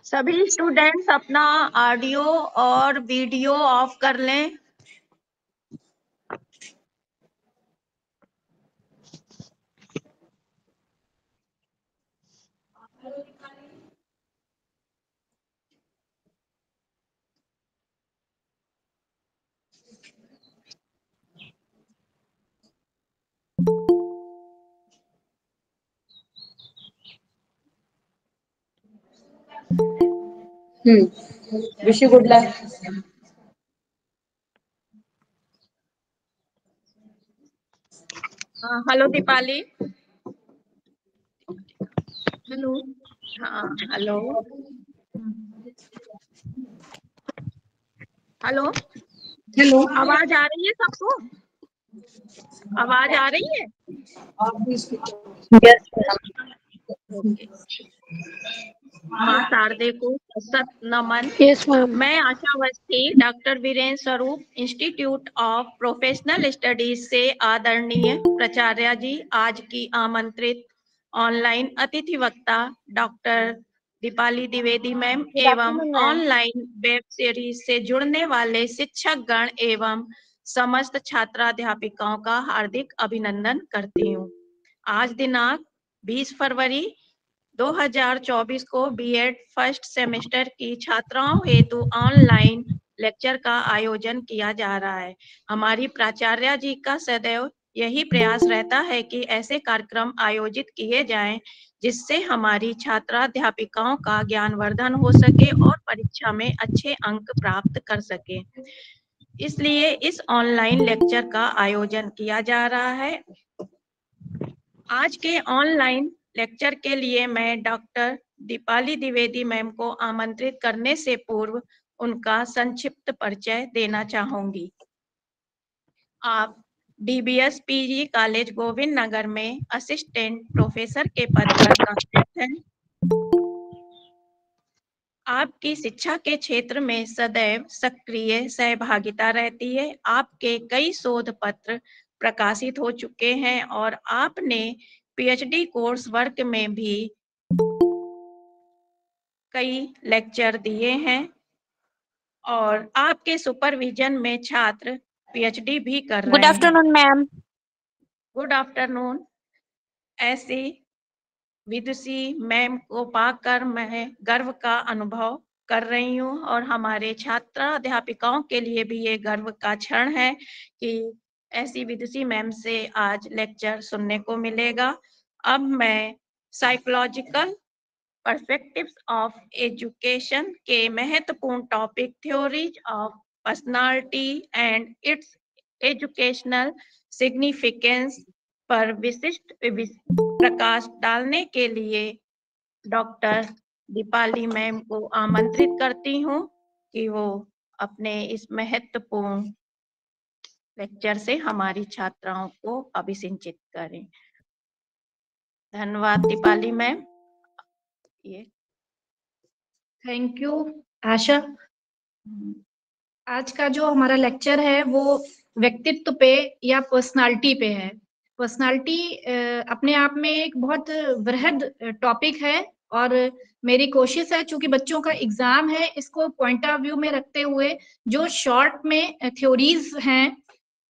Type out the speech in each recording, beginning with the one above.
सभी स्टूडेंट्स अपना ऑडियो और वीडियो ऑफ कर लें। Wish you good luck. Hello Deepali. Hello. हाँ हेलो। Hello, hello. आवाज आ रही है सबको? आवाज आ रही है? यस। ओके। माँ शारदे को सत नमन। Yes ma'am. मैं आशा अवस्थी डॉक्टर वीरेंद्र स्वरूप इंस्टीट्यूट ऑफ प्रोफेशनल स्टडीज से आदरणीय प्राचार्य जी आज की आमंत्रित ऑनलाइन अतिथि वक्ता डॉक्टर दीपाली द्विवेदी मैम एवं ऑनलाइन वेब सीरीज से जुड़ने वाले शिक्षक गण एवं समस्त छात्राध्यापिकाओं का हार्दिक अभिनंदन करती हूँ। आज दिनांक 20 फरवरी 2024 को बीएड फर्स्ट सेमेस्टर की छात्राओं हेतु ऑनलाइन लेक्चर का आयोजन किया जा रहा है। हमारी प्राचार्य जी का सदैव यही प्रयास रहता है कि ऐसे कार्यक्रम आयोजित किए जाएं जिससे हमारी छात्राध्यापिकाओं का ज्ञानवर्धन हो सके और परीक्षा में अच्छे अंक प्राप्त कर सके। इसलिए इस ऑनलाइन लेक्चर का आयोजन किया जा रहा है। आज के ऑनलाइन लेक्चर के लिए मैं डॉक्टर दीपाली द्विवेदी मैम को आमंत्रित करने से पूर्व उनका संक्षिप्त परिचय देना चाहूंगी। आप DBS PG college Govind Nagar में असिस्टेंट प्रोफेसर के पद पर कार्यरत हैं। आपकी शिक्षा के क्षेत्र में सदैव सक्रिय सहभागिता रहती है। आपके कई शोध पत्र प्रकाशित हो चुके हैं और आपने पीएचडी कोर्स वर्क में भी कई लेक्चर दिए हैं और आपके सुपरविजन में छात्र पीएचडी भी कर रहे हैं। Good afternoon ma'am. Good afternoon. ऐसी विदुषी मैम को पाकर मैं गर्व का अनुभव कर रही हूँ और हमारे छात्राध्यापिकाओं के लिए भी ये गर्व का क्षण है कि ऐसी विदुषी मैम से आज लेक्चर सुनने को मिलेगा। अब मैं साइकोलॉजिकल पर्सपेक्टिव्स ऑफ एजुकेशन के महत्वपूर्ण topic theories of personality and it's educational significance पर विशिष्ट प्रकाश डालने के लिए डॉक्टर दीपाली मैम को आमंत्रित करती हूँ कि वो अपने इस महत्वपूर्ण लेक्चर से हमारी छात्राओं को अभिसिंचित करें। धन्यवाद दीपाली मैम। ये थैंक यू आशा। आज का जो हमारा लेक्चर है वो व्यक्तित्व पे या पर्सनालिटी पे है। पर्सनालिटी अपने आप में एक बहुत वृहद टॉपिक है और मेरी कोशिश है, चूंकि बच्चों का एग्जाम है, इसको पॉइंट ऑफ व्यू में रखते हुए जो शॉर्ट में थ्योरीज हैं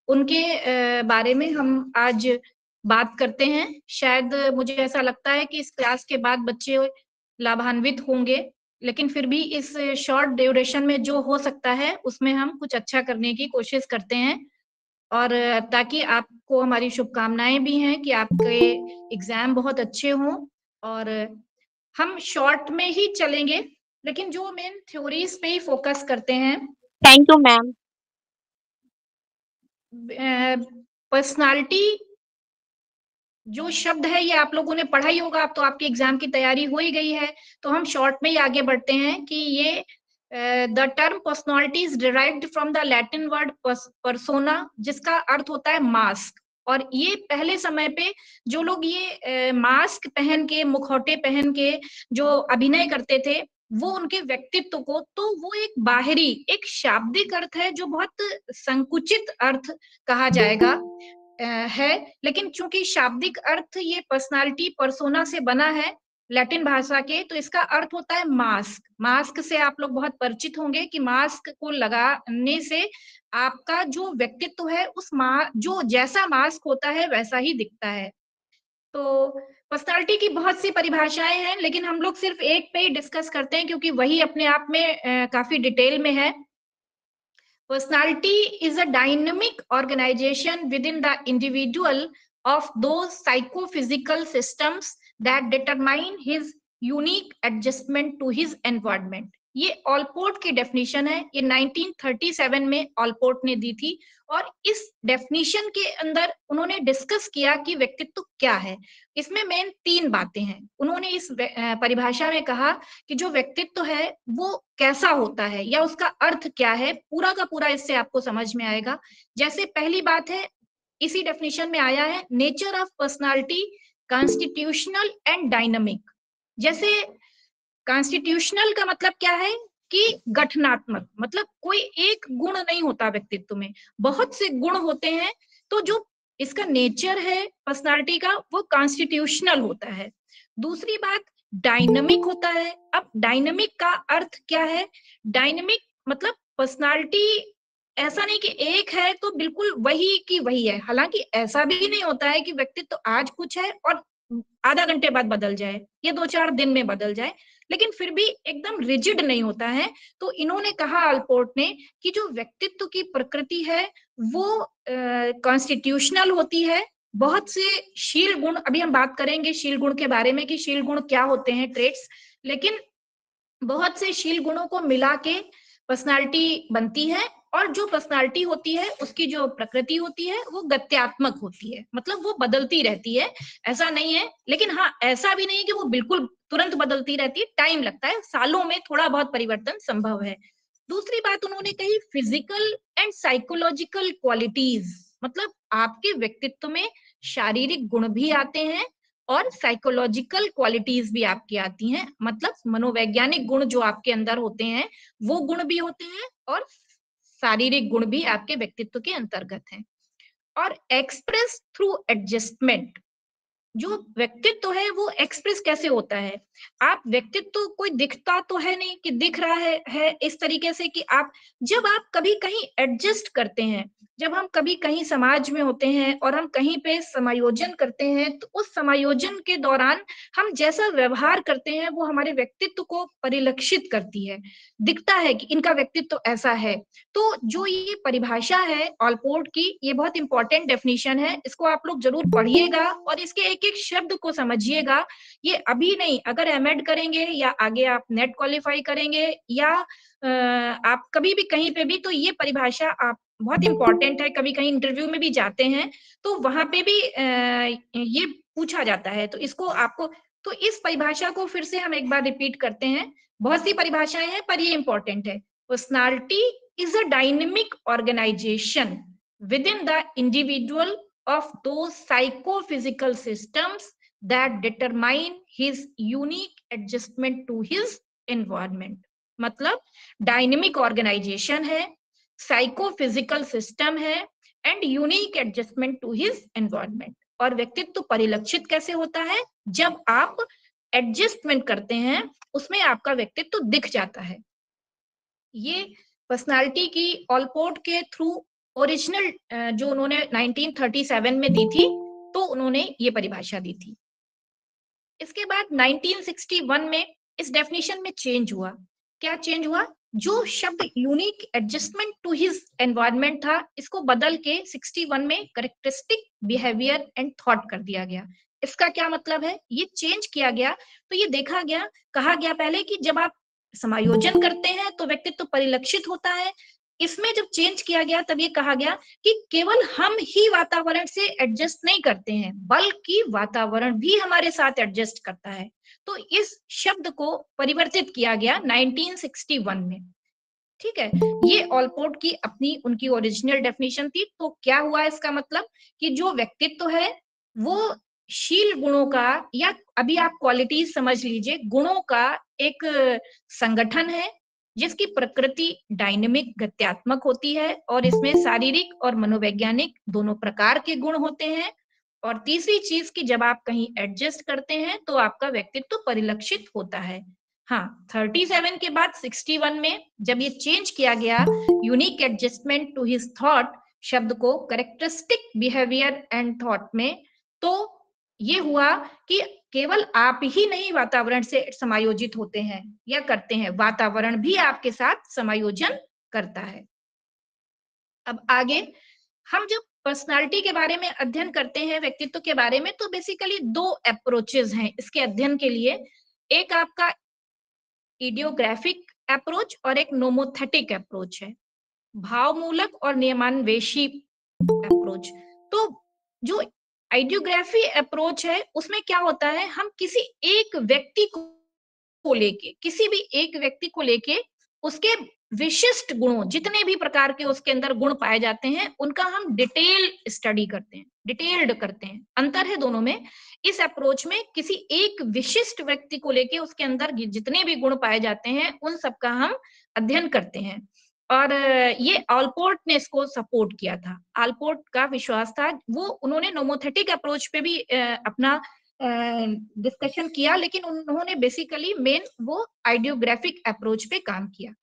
उनके बारे में हम आज बात करते हैं। शायद मुझे ऐसा लगता है कि इस क्लास के बाद बच्चे लाभान्वित होंगे, लेकिन फिर भी इस शॉर्ट ड्यूरेशन में जो हो सकता है उसमें हम कुछ अच्छा करने की कोशिश करते हैं और ताकि आपको हमारी शुभकामनाएं भी हैं कि आपके एग्जाम बहुत अच्छे हों। और हम शॉर्ट में ही चलेंगे लेकिन जो मेन थ्योरीज पे ही फोकस करते हैं। Thank you ma'am. पर्सनालिटी जो शब्द है ये आप लोगों ने पढ़ा ही होगा, अब तो आपके एग्जाम की तैयारी हो ही गई है, तो हम शॉर्ट में ही आगे बढ़ते हैं कि ये the term personality is derived from the Latin word persona, जिसका अर्थ होता है मास्क। और ये पहले समय पे जो लोग ये मास्क पहन के, मुखौटे पहन के जो अभिनय करते थे, वो उनके व्यक्तित्व को, तो वो एक बाहरी, एक शाब्दिक अर्थ है जो बहुत संकुचित अर्थ कहा जाएगा है, लेकिन चूंकि शाब्दिक अर्थ ये पर्सनालिटी पर्सोना से बना है, लैटिन भाषा के, तो इसका अर्थ होता है मास्क। मास्क से आप लोग बहुत परिचित होंगे कि मास्क को लगाने से आपका जो व्यक्तित्व है उस जो जैसा मास्क होता है वैसा ही दिखता है। तो पर्सनालिटी की बहुत सी परिभाषाएं हैं, लेकिन हम लोग सिर्फ एक पे ही डिस्कस करते हैं क्योंकि वही अपने आप में काफी डिटेल में है। Personality is a dynamic organization within the individual of those psychophysical systems that determine his unique adjustment to his environment. ये ऑलपोर्ट की डेफिनेशन है, ये 1937 में ऑलपोर्ट ने दी थी, और इस डेफिनेशन के अंदर उन्होंने डिस्कस किया कि व्यक्तित्व क्या है। इसमें मेन 3 बातें हैं। उन्होंने इस परिभाषा में कहा कि जो व्यक्तित्व है वो कैसा होता है या उसका अर्थ क्या है, पूरा का पूरा इससे आपको समझ में आएगा। जैसे पहली बात है, इसी डेफिनेशन में आया है, nature of personality constitutional and dynamic. जैसे कॉन्स्टिट्यूशनल का मतलब क्या है कि गठनात्मक, मतलब कोई एक गुण नहीं होता व्यक्तित्व में, बहुत से गुण होते हैं। तो जो इसका नेचर है पर्सनालिटी का वो कॉन्स्टिट्यूशनल होता है। दूसरी बात, डायनामिक होता है। अब डायनामिक का अर्थ क्या है? डायनामिक मतलब पर्सनालिटी ऐसा नहीं कि एक है तो बिल्कुल वही की वही है। हालांकि ऐसा भी नहीं होता है कि व्यक्तित्व आज कुछ है और आधा घंटे बाद बदल जाए या 2-4 दिन में बदल जाए, लेकिन फिर भी एकदम रिजिड नहीं होता है। तो इन्होंने कहा अल्पोर्ट ने कि जो व्यक्तित्व की प्रकृति है वो कॉन्स्टिट्यूशनल होती है। बहुत से शील गुण, अभी हम बात करेंगे शील गुण के बारे में कि शील गुण क्या होते हैं, ट्रेट्स, लेकिन बहुत से शील गुणों को मिला के पर्सनालिटी बनती है। और जो पर्सनालिटी होती है उसकी जो प्रकृति होती है वो गत्यात्मक होती है, मतलब वो बदलती रहती है, ऐसा नहीं है। लेकिन हाँ, ऐसा भी नहीं है कि वो बिल्कुल तुरंत बदलती रहती है, टाइम लगता है, सालों में थोड़ा बहुत परिवर्तन संभव है। दूसरी बात उन्होंने कही, फिजिकल एंड साइकोलॉजिकल क्वालिटीज, मतलब आपके व्यक्तित्व में शारीरिक गुण भी आते हैं और साइकोलॉजिकल क्वालिटीज भी आपकी आती हैं, मतलब मनोवैज्ञानिक गुण जो आपके अंदर होते हैं वो गुण भी होते हैं और शारीरिक गुण भी आपके व्यक्तित्व के अंतर्गत हैं। और एक्सप्रेस थ्रू एडजस्टमेंट, जो व्यक्तित्व है वो एक्सप्रेस कैसे होता है? आप व्यक्तित्व कोई दिखता तो है नहीं कि दिख रहा है इस तरीके से कि आप, जब आप कभी कहीं एडजस्ट करते हैं, जब हम कभी कहीं समाज में होते हैं और हम कहीं पे समायोजन करते हैं, तो उस समायोजन के दौरान हम जैसा व्यवहार करते हैं वो हमारे व्यक्तित्व को परिलक्षित करती है, दिखता है कि इनका व्यक्तित्व ऐसा है। तो जो ये परिभाषा है ऑलपोर्ट की, ये बहुत इंपॉर्टेंट डेफिनेशन है, इसको आप लोग जरूर पढ़िएगा और इसके एक एक शब्द को समझिएगा। ये अभी नहीं, अगर एमएड करेंगे या आगे आप नेट क्वालिफाई करेंगे या आप कभी भी कहीं पे भी, तो ये परिभाषा आप बहुत इंपॉर्टेंट है। कभी कहीं इंटरव्यू में भी जाते हैं तो वहां पे भी ये पूछा जाता है, तो इसको आपको, तो इस परिभाषा को फिर से हम एक बार रिपीट करते हैं। बहुत सी परिभाषाएं हैं पर ये इंपॉर्टेंट है। Personality is a dynamic organization within the individual of those psychophysical systems that determine his unique adjustment to his environment। मतलब डायनेमिक ऑर्गेनाइजेशन है, साइकोफिजिकल सिस्टम है and unique adjustment to his environment. और व्यक्तित्व परिलक्षित कैसे होता है? जब आप एडजस्टमेंट करते हैं उसमें आपका व्यक्तित्व दिख जाता है। ये पर्सनालिटी की ऑलपोर्ट के थ्रू ओरिजिनल जो उन्होंने 1937 में दी थी, तो उन्होंने ये परिभाषा दी थी। इसके बाद 1961 में इस डेफिनेशन में चेंज हुआ। क्या चेंज हुआ? जो शब्द unique adjustment to his environment था, इसको बदल के 61 में करेक्टरिस्टिक बिहेवियर एंड थॉट कर दिया गया। इसका क्या मतलब है? ये चेंज किया गया तो ये देखा गया, कहा गया पहले कि जब आप समायोजन करते हैं तो व्यक्तित्व परिलक्षित होता है। इसमें जब चेंज किया गया तब ये कहा गया कि केवल हम ही वातावरण से एडजस्ट नहीं करते हैं, बल्कि वातावरण भी हमारे साथ एडजस्ट करता है। तो इस शब्द को परिवर्तित किया गया 1961 में। ठीक है, ये ऑलपोर्ट की अपनी उनकी ओरिजिनल डेफिनेशन थी। तो क्या हुआ इसका मतलब कि जो व्यक्तित्व है वो शील गुणों का, या अभी आप क्वालिटीज समझ लीजिए, गुणों का एक संगठन है जिसकी प्रकृति डायनेमिक गत्यात्मक होती है और इसमें शारीरिक और मनोवैज्ञानिक दोनों प्रकार के गुण होते हैं। और तीसरी चीज कि जब आप कहीं एडजस्ट करते हैं तो आपका व्यक्तित्व तो परिलक्षित होता है। हाँ, 37 के बाद 61 में जब ये चेंज किया गया, unique adjustment to his thought शब्द को करेक्टरिस्टिक बिहेवियर एंड थॉट में, तो ये हुआ कि केवल आप ही नहीं वातावरण से समायोजित होते हैं या करते हैं, वातावरण भी आपके साथ समायोजन करता है। अब आगे हम जब पर्सनालिटी के बारे में अध्ययन करते हैं, व्यक्तित्व के बारे में, तो बेसिकली दो अप्रोचेस हैं इसके अध्ययन के लिए। एक आपका इडियोग्राफिक अप्रोच और एक नोमोथेटिक अप्रोच है, भावमूलक और नियमान्वेषी अप्रोच। तो जो आइडियोग्राफी अप्रोच है उसमें क्या होता है, हम किसी एक व्यक्ति को लेके, किसी भी एक व्यक्ति को लेके उसके विशिष्ट गुणों, जितने भी प्रकार के उसके अंदर गुण पाए जाते हैं, उनका हम डिटेल स्टडी करते हैं, डिटेल्ड करते हैं। अंतर है दोनों में। इस अप्रोच में किसी एक विशिष्ट व्यक्ति को लेके उसके अंदर जितने भी गुण पाए जाते हैं उन सबका हम अध्ययन करते हैं। और ये ऑलपोर्ट ने इसको सपोर्ट किया था। ऑलपोर्ट का विश्वास था, वो उन्होंने नोमोथेटिक अप्रोच पे भी अपना डिस्कशन किया, लेकिन उन्होंने बेसिकली मेन वो आइडियोग्राफिक अप्रोच पे काम किया।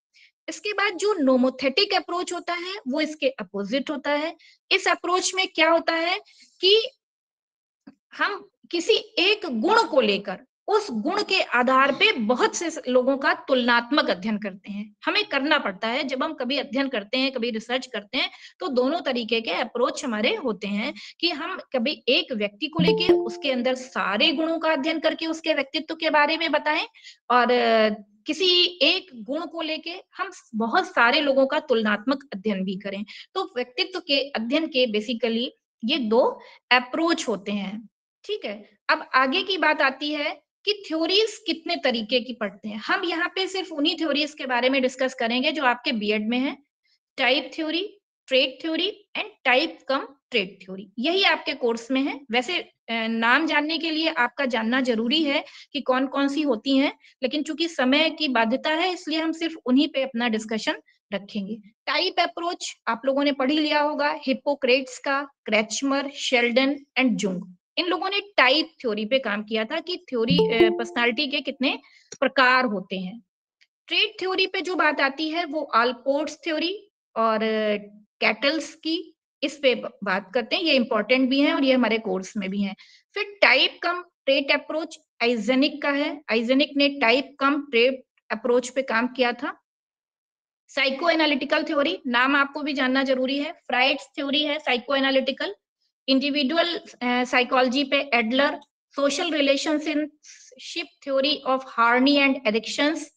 इसके बाद जो नोमोथेटिक अप्रोच होता है वो इसके अपोजिट होता है। इस अप्रोच में क्या होता है कि हम किसी एक गुण को लेकर उस गुण के आधार पे बहुत से लोगों का तुलनात्मक अध्ययन करते हैं। हमें करना पड़ता है जब हम कभी अध्ययन करते हैं, कभी रिसर्च करते हैं, तो दोनों तरीके के अप्रोच हमारे होते हैं कि हम कभी एक व्यक्ति को लेके उसके अंदर सारे गुणों का अध्ययन करके उसके व्यक्तित्व के बारे में बताएं, और किसी एक गुण को लेके हम बहुत सारे लोगों का तुलनात्मक अध्ययन भी करें। तो व्यक्तित्व के अध्ययन के बेसिकली ये दो अप्रोच होते हैं। ठीक है, अब आगे की बात आती है कि थ्योरीज कितने तरीके की पढ़ते हैं। हम यहाँ पे सिर्फ उन्हीं थ्योरीज के बारे में डिस्कस करेंगे जो आपके बीएड में है। Type theory, trait theory and type come trait theory, यही आपके कोर्स में है। वैसे नाम जानने के लिए आपका जानना जरूरी है कि कौन कौन सी होती हैं, लेकिन चूंकि समय की बाध्यता है इसलिए हम सिर्फ उन्हीं पे अपना डिस्कशन रखेंगे। टाइप अप्रोच आप लोगों ने पढ़ ही लिया होगा, हिप्पोक्रेट्स का, क्रैचमर, शेल्डन एंड जुंग, इन लोगों ने टाइप थ्योरी पे काम किया था कि थ्योरी पर्सनालिटी के कितने प्रकार होते हैं। ट्रेट थ्योरी पे जो बात आती है वो आलपोर्ट्स थ्योरी और कैटल्स की, इस पे बात करते हैं। ये इंपॉर्टेंट भी है और ये हमारे कोर्स में भी है। फिर टाइप कम ट्रेट अप्रोच आइजेनिक का है। आइजेनिक ने टाइप कम ट्रेट अप्रोच पे काम किया था। साइको एनालिटिकल थ्योरी, नाम आपको भी जानना जरूरी है, फ्राइड्स थ्योरी है साइको एनालिटिकल। इंडिविजुअल साइकोलॉजी पे Adler, social relationship theory of Horney and Erikson's,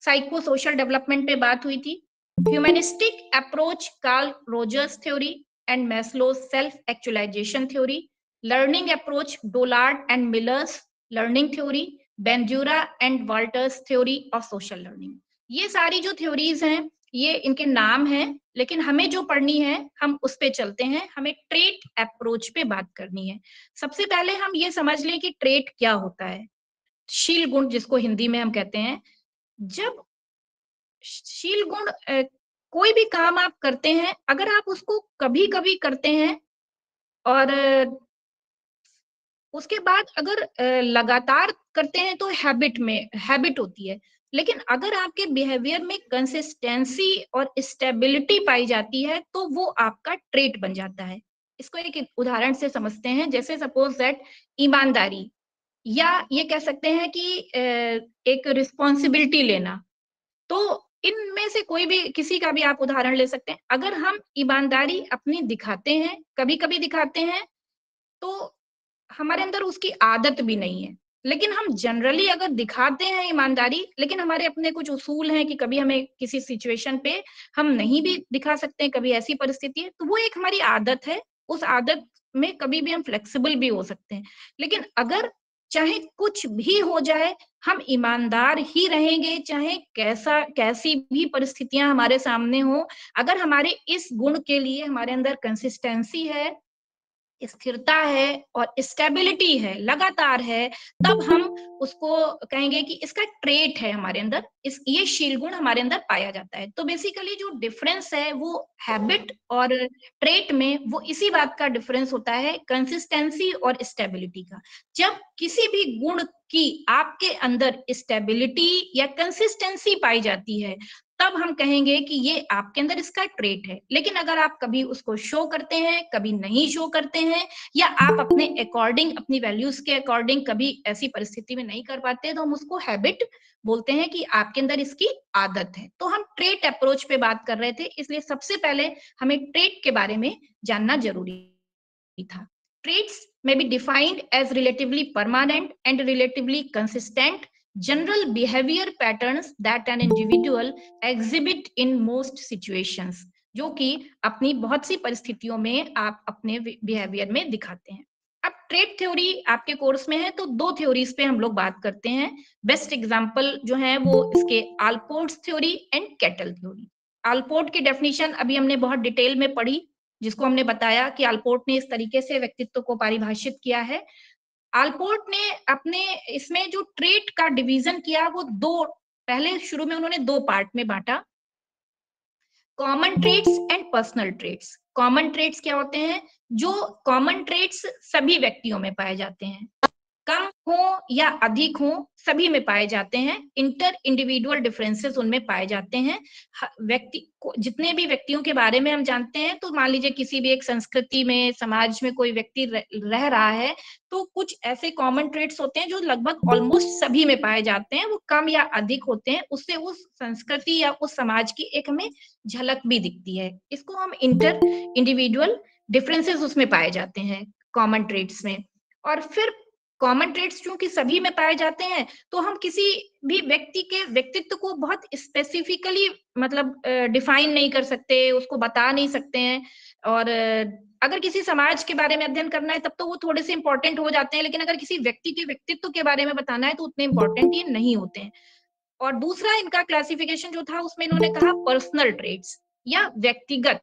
psycho social development पे बात हुई थी। Humanistic approach Carl Rogers theory and Maslow self actualization theory. Learning approach Dollard and Miller's learning theory, Bandura and Walters theory of social learning. ये सारी जो theories हैं ये इनके नाम हैं, लेकिन हमें जो पढ़नी है हम उस पे चलते हैं। हमें ट्रेट अप्रोच पे बात करनी है। सबसे पहले हम ये समझ लें कि ट्रेट क्या होता है। शील गुण जिसको हिंदी में हम कहते हैं। जब शील गुण कोई भी काम आप करते हैं, अगर आप उसको कभी कभी करते हैं और उसके बाद अगर लगातार करते हैं तो हैबिट होती है। लेकिन अगर आपके बिहेवियर में कंसिस्टेंसी और स्टेबिलिटी पाई जाती है तो वो आपका ट्रेट बन जाता है। इसको एक उदाहरण से समझते हैं, जैसे सपोज दैट ईमानदारी, या ये कह सकते हैं कि एक रिस्पॉन्सिबिलिटी लेना। तो इनमें से कोई भी किसी का भी आप उदाहरण ले सकते हैं। अगर हम ईमानदारी अपनी दिखाते हैं, कभी कभी दिखाते हैं, तो हमारे अंदर उसकी आदत भी नहीं है। लेकिन हम जनरली अगर दिखाते हैं ईमानदारी, लेकिन हमारे अपने कुछ उसूल हैं कि कभी हमें किसी सिचुएशन पे हम नहीं भी दिखा सकते हैं, कभी ऐसी परिस्थिति है, तो वो एक हमारी आदत है। उस आदत में कभी भी हम फ्लेक्सिबल भी हो सकते हैं। लेकिन अगर चाहे कुछ भी हो जाए, हम ईमानदार ही रहेंगे, चाहे कैसी भी परिस्थितियां हमारे सामने हो। अगर हमारे इस गुण के लिए हमारे अंदर कंसिस्टेंसी है, स्थिरता है और स्टेबिलिटी है, लगातार है, तब हम उसको कहेंगे कि इसका ट्रेट है हमारे अंदर, इस ये शील गुण हमारे अंदर पाया जाता है। तो बेसिकली जो डिफरेंस है वो हैबिट और ट्रेट में, वो इसी बात का डिफरेंस होता है, कंसिस्टेंसी और स्टेबिलिटी का। जब किसी भी गुण की आपके अंदर स्टेबिलिटी या कंसिस्टेंसी पाई जाती है, तब हम कहेंगे कि ये आपके अंदर इसका ट्रेट है। लेकिन अगर आप कभी उसको शो करते हैं, कभी नहीं शो करते हैं, या आप अपने अकॉर्डिंग, अपनी वैल्यूज के अकॉर्डिंग कभी ऐसी परिस्थिति में नहीं कर पाते, तो हम उसको हैबिट बोलते हैं कि आपके अंदर इसकी आदत है। तो हम ट्रेट अप्रोच पे बात कर रहे थे, इसलिए सबसे पहले हमें ट्रेट के बारे में जानना जरूरी था। Traits may be defined as relatively permanent and relatively consistent general behavior patterns that an individual exhibit in most situations, जो कि अपनी बहुत सी परिस्थितियों में आप अपने बिहेवियर में दिखाते हैं। अब ट्रेट थ्योरी आपके कोर्स में है, तो दो थ्योरीज पे हम लोग बात करते हैं। बेस्ट एग्जांपल जो है वो इसके Allport's theory and Cattell theory. Allport की डेफिनेशन अभी हमने बहुत डिटेल में पढ़ी, जिसको हमने बताया कि आलपोर्ट ने इस तरीके से व्यक्तित्व को परिभाषित किया है। आलपोर्ट ने अपने इसमें जो ट्रेट का डिवीजन किया, वो दो, पहले शुरू में उन्होंने दो पार्ट में बांटा, common traits and personal traits. Common traits क्या होते हैं? जो कॉमन ट्रेट्स सभी व्यक्तियों में पाए जाते हैं, कम हो या अधिक हो, सभी में पाए जाते हैं। इंटर इंडिविजुअल डिफरेंसेस उनमें पाए जाते हैं। व्यक्ति को, जितने भी व्यक्तियों के बारे में हम जानते हैं, तो मान लीजिए किसी भी एक संस्कृति में, समाज में कोई व्यक्ति रह रहा है, तो कुछ ऐसे कॉमन ट्रेट्स होते हैं जो लगभग ऑलमोस्ट सभी में पाए जाते हैं। वो कम या अधिक होते हैं, उससे उस संस्कृति या उस समाज की एक हमें झलक भी दिखती है। इसको हम इंटर इंडिविजुअल डिफरेंसेस उसमें पाए जाते हैं कॉमन ट्रेट्स में। और फिर कॉमन ट्रेट्स चूंकि सभी में पाए जाते हैं, तो हम किसी भी व्यक्ति के व्यक्तित्व को बहुत स्पेसिफिकली मतलब डिफाइन नहीं कर सकते, उसको बता नहीं सकते हैं। और अगर किसी समाज के बारे में अध्ययन करना है, तब तो वो थोड़े से इंपॉर्टेंट हो जाते हैं, लेकिन अगर किसी व्यक्ति के व्यक्तित्व के बारे में बताना है, तो उतने इंपॉर्टेंट ये नहीं होते हैं। और दूसरा इनका क्लासिफिकेशन जो था, उसमें इन्होंने कहा पर्सनल ट्रेट्स या व्यक्तिगत।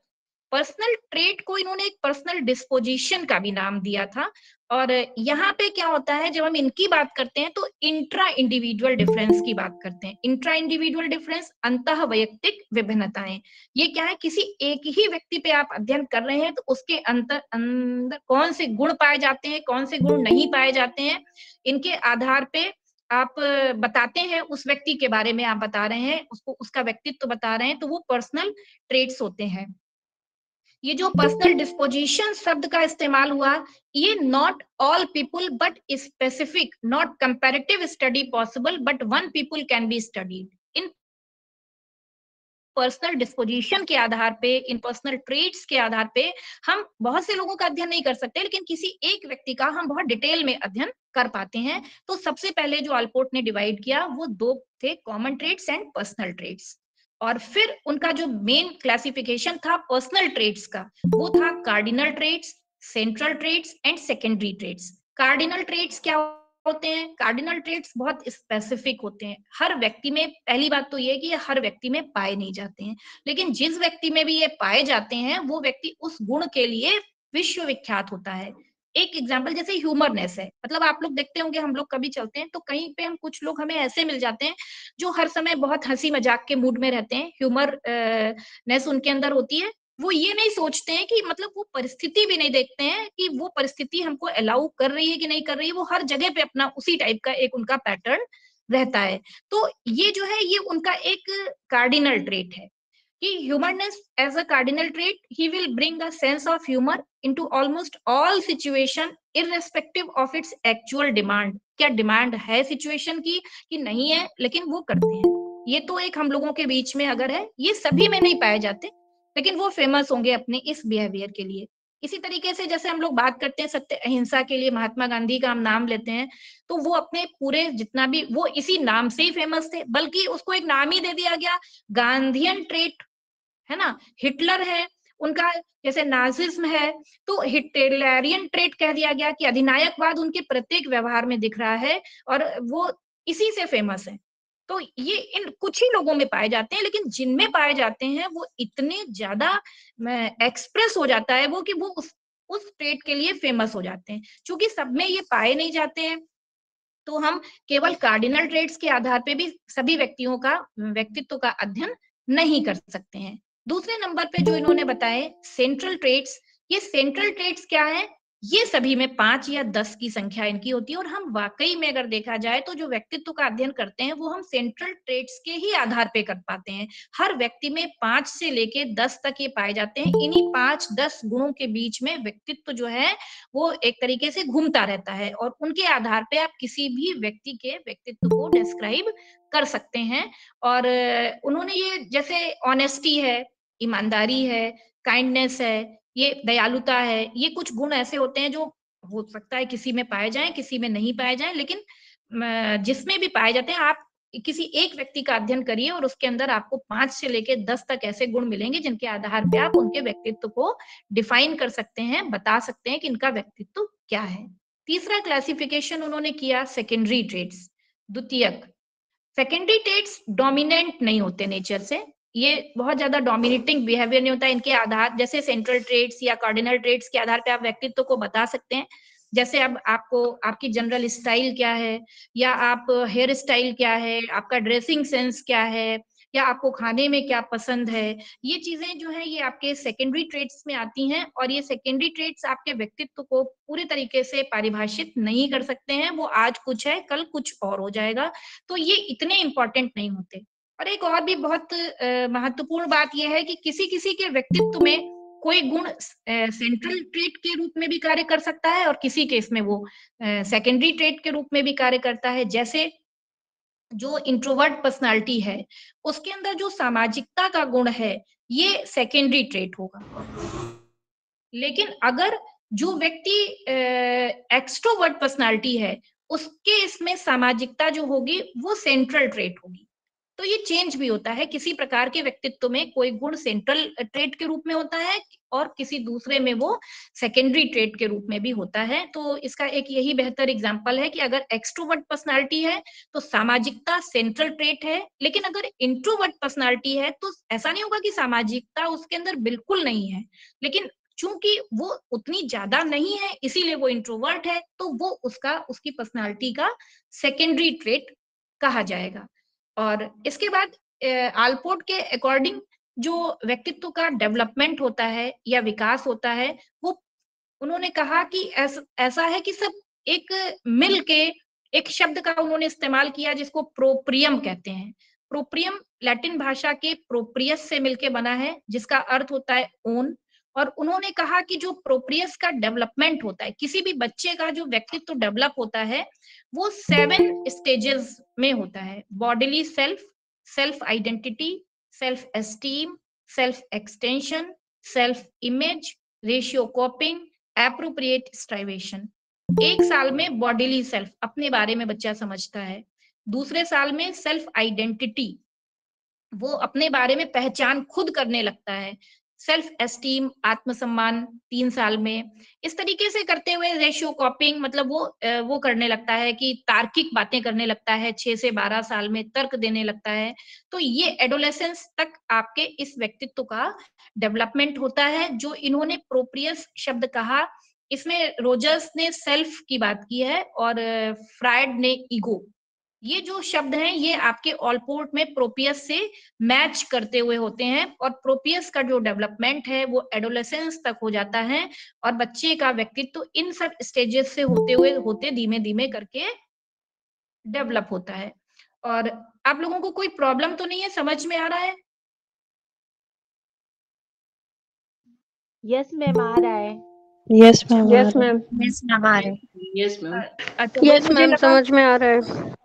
पर्सनल ट्रेट को इन्होंने एक पर्सनल डिस्पोजिशन का भी नाम दिया था। और यहाँ पे क्या होता है, जब हम इनकी बात करते हैं, तो इंट्रा इंडिविजुअल डिफरेंस की बात करते हैं। इंट्रा इंडिविजुअल डिफरेंस, अंतः वैयक्तिक विभिन्नताएं। ये क्या है, किसी एक ही व्यक्ति पे आप अध्ययन कर रहे हैं, तो उसके अंदर कौन से गुण पाए जाते हैं, कौन से गुण नहीं पाए जाते हैं, इनके आधार पे आप बताते हैं, उस व्यक्ति के बारे में आप बता रहे हैं, उसको, उसका व्यक्तित्व बता रहे हैं, तो वो पर्सनल ट्रेट्स होते हैं। ये जो पर्सनल डिस्पोजिशन शब्द का इस्तेमाल हुआ, ये not all people but specific, not comparative study possible but one people can be studied. In personal disposition के आधार पे, इन पर्सनल ट्रेट्स के आधार पे हम बहुत से लोगों का अध्ययन नहीं कर सकते, लेकिन किसी एक व्यक्ति का हम बहुत डिटेल में अध्ययन कर पाते हैं। तो सबसे पहले जो आलपोर्ट ने डिवाइड किया, वो दो थे, common traits and personal traits. और फिर उनका जो मेन क्लासिफिकेशन था पर्सनल ट्रेट्स का, वो था cardinal traits, central traits and secondary traits. Cardinal traits क्या होते हैं? कार्डिनल ट्रेट्स बहुत स्पेसिफिक होते हैं, हर व्यक्ति में, पहली बात तो ये कि ये हर व्यक्ति में पाए नहीं जाते हैं, लेकिन जिस व्यक्ति में भी ये पाए जाते हैं, वो व्यक्ति उस गुण के लिए विश्वविख्यात होता है। एक एग्जाम्पल जैसे ह्यूमरनेस है, मतलब आप लोग देखते होंगे, हम लोग कभी चलते हैं तो कहीं पे हम, कुछ लोग हमें ऐसे मिल जाते हैं जो हर समय बहुत हंसी मजाक के मूड में रहते हैं, ह्यूमर नेस उनके अंदर होती है। वो ये नहीं सोचते हैं कि, मतलब वो परिस्थिति भी नहीं देखते हैं कि वो परिस्थिति हमको अलाउ कर रही है कि नहीं कर रही है, वो हर जगह पे अपना उसी टाइप का एक उनका पैटर्न रहता है। तो ये जो है, ये उनका एक कार्डिनल ट्रेट है कि humorousness as a cardinal trait, he will bring a sense of humour into almost all situation irrespective of its actual demand. क्या डिमांड है सिचुएशन की कि नहीं है, लेकिन वो करते हैं। ये तो एक हम लोगों के बीच में अगर है, ये सभी में नहीं पाए जाते, लेकिन वो फेमस होंगे अपने इस बिहेवियर के लिए। इसी तरीके से जैसे हम लोग बात करते हैं सत्य अहिंसा के लिए, महात्मा गांधी का हम नाम लेते हैं, तो वो अपने पूरे जितना भी, वो इसी नाम से ही फेमस थे, बल्कि उसको एक नाम ही दे दिया गया, गांधीयन ट्रेट, है ना। हिटलर है उनका, जैसे नाजिज्म है, तो हिटलरियन ट्रेट कह दिया गया कि अधिनायकवाद उनके प्रत्येक व्यवहार में दिख रहा है, और वो इसी से फेमस है। तो ये इन कुछ ही लोगों में पाए जाते हैं, लेकिन जिनमें पाए जाते हैं वो इतने ज्यादा एक्सप्रेस हो जाता है वो, कि वो उस ट्रेट के लिए फेमस हो जाते हैं। क्योंकि सब में ये पाए नहीं जाते हैं, तो हम केवल कार्डिनल ट्रेट्स के आधार पे भी सभी व्यक्तियों का व्यक्तित्व का अध्ययन नहीं कर सकते हैं। दूसरे नंबर पे जो इन्होंने बताए सेंट्रल ट्रेट्स, ये सेंट्रल ट्रेट्स क्या है? ये सभी में 5 या 10 की संख्या इनकी होती है, और हम वाकई में अगर देखा जाए तो जो व्यक्तित्व का अध्ययन करते हैं वो हम सेंट्रल ट्रेट्स के ही आधार पे कर पाते हैं। हर व्यक्ति में 5 से लेके 10 तक ये पाए जाते हैं। इन्हीं 5-10 गुणों के बीच में व्यक्तित्व जो है वो एक तरीके से घूमता रहता है, और उनके आधार पे आप किसी भी व्यक्ति के व्यक्तित्व को डिस्क्राइब कर सकते हैं। और उन्होंने ये जैसे ऑनेस्टी है, ईमानदारी है, काइंडनेस है, ये दयालुता है, ये कुछ गुण ऐसे होते हैं जो हो सकता है किसी में पाए जाएं, किसी में नहीं पाए जाएं, लेकिन जिसमें भी पाए जाते हैं आप किसी एक व्यक्ति का अध्ययन करिए और उसके अंदर आपको 5 से लेके 10 तक ऐसे गुण मिलेंगे जिनके आधार पे आप उनके व्यक्तित्व को डिफाइन कर सकते हैं, बता सकते हैं कि इनका व्यक्तित्व क्या है। तीसरा क्लासिफिकेशन उन्होंने किया सेकेंडरी ट्रेट्स, द्वितीयक। सेकेंडरी ट्रेट्स डोमिनेंट नहीं होते नेचर से, ये बहुत ज्यादा डोमिनेटिंग बिहेवियर नहीं होता इनके आधार, जैसे सेंट्रल ट्रेट्स या कार्डिनल ट्रेट्स के आधार पे आप व्यक्तित्व को बता सकते हैं। जैसे अब आपको आपकी जनरल स्टाइल क्या है, या आप हेयर स्टाइल क्या है, आपका ड्रेसिंग सेंस क्या है, या आपको खाने में क्या पसंद है, ये चीजें जो है ये आपके सेकेंडरी ट्रेट्स में आती हैं, और ये सेकेंडरी ट्रेट्स आपके व्यक्तित्व को पूरे तरीके से परिभाषित नहीं कर सकते हैं। वो आज कुछ है, कल कुछ और हो जाएगा, तो ये इतने इंपॉर्टेंट नहीं होते। और एक और भी बहुत महत्वपूर्ण बात यह है कि किसी किसी के व्यक्तित्व में कोई गुण सेंट्रल ट्रेट के रूप में भी कार्य कर सकता है, और किसी केस में वो सेकेंडरी ट्रेट के रूप में भी कार्य करता है। जैसे जो इंट्रोवर्ट पर्सनालिटी है उसके अंदर जो सामाजिकता का गुण है ये सेकेंडरी ट्रेट होगा, लेकिन अगर जो व्यक्ति एक्सट्रोवर्ट पर्सनालिटी है उसके इसमें सामाजिकता जो होगी वो सेंट्रल ट्रेट होगी। तो ये चेंज भी होता है, किसी प्रकार के व्यक्तित्व में कोई गुण सेंट्रल ट्रेट के रूप में होता है और किसी दूसरे में वो सेकेंडरी ट्रेट के रूप में भी होता है। तो इसका एक यही बेहतर एग्जांपल है कि अगर एक्सट्रोवर्ट पर्सनालिटी है तो सामाजिकता सेंट्रल ट्रेट है, लेकिन अगर इंट्रोवर्ट पर्सनालिटी है तो ऐसा नहीं होगा कि सामाजिकता उसके अंदर बिल्कुल नहीं है, लेकिन चूंकि वो उतनी ज्यादा नहीं है इसीलिए वो इंट्रोवर्ट है, तो वो उसकी पर्सनालिटी का सेकेंडरी ट्रेट कहा जाएगा। और इसके बाद आलपोर्ट के अकॉर्डिंग जो व्यक्तित्व का डेवलपमेंट होता है या विकास होता है वो उन्होंने कहा कि ऐसा है कि सब एक मिल के एक शब्द का उन्होंने इस्तेमाल किया जिसको प्रोप्रियम कहते हैं। प्रोप्रियम लैटिन भाषा के प्रोप्रियस से मिलके बना है जिसका अर्थ होता है ओन। और उन्होंने कहा कि जो प्रोप्रियस का डेवलपमेंट होता है, किसी भी बच्चे का जो व्यक्तित्व डेवलप होता है वो 7 स्टेजेस में होता है। Bodily self, self identity, self esteem, self extension, self image, rational coping, appropriate striving. 1 साल में बॉडीली सेल्फ अपने बारे में बच्चा समझता है। दूसरे साल में सेल्फ आइडेंटिटी, वो अपने बारे में पहचान खुद करने लगता है। सेल्फ एस्टीम आत्मसम्मान 3 साल में। इस तरीके से करते हुए रेशियो कॉपिंग मतलब वो करने लगता है कि तार्किक बातें करने लगता है। 6 से 12 साल में तर्क देने लगता है। तो ये एडोलेसेंस तक आपके इस व्यक्तित्व का डेवलपमेंट होता है। जो इन्होंने प्रोप्रियस शब्द कहा इसमें रोजर्स ने सेल्फ की बात की है और फ्रायड ने ईगो। ये जो शब्द हैं ये आपके ऑलपोर्ट में प्रोपियस से मैच करते हुए होते हैं, और प्रोपियस का जो डेवलपमेंट है वो एडोलेसेंस तक हो जाता है, और बच्चे का व्यक्तित्व इन सब स्टेजेस से होते धीमे धीमे करके डेवलप होता है। और आप लोगों को कोई प्रॉब्लम तो नहीं है, समझ में आ रहा है? यस मैम, आ रहा है। Yes ma'am. Yes ma'am. Yes ma'am आ रहे हैं। Yes ma'am. अच्छा, वही यस मुझे मैम, लगा समझ में आ रहा है।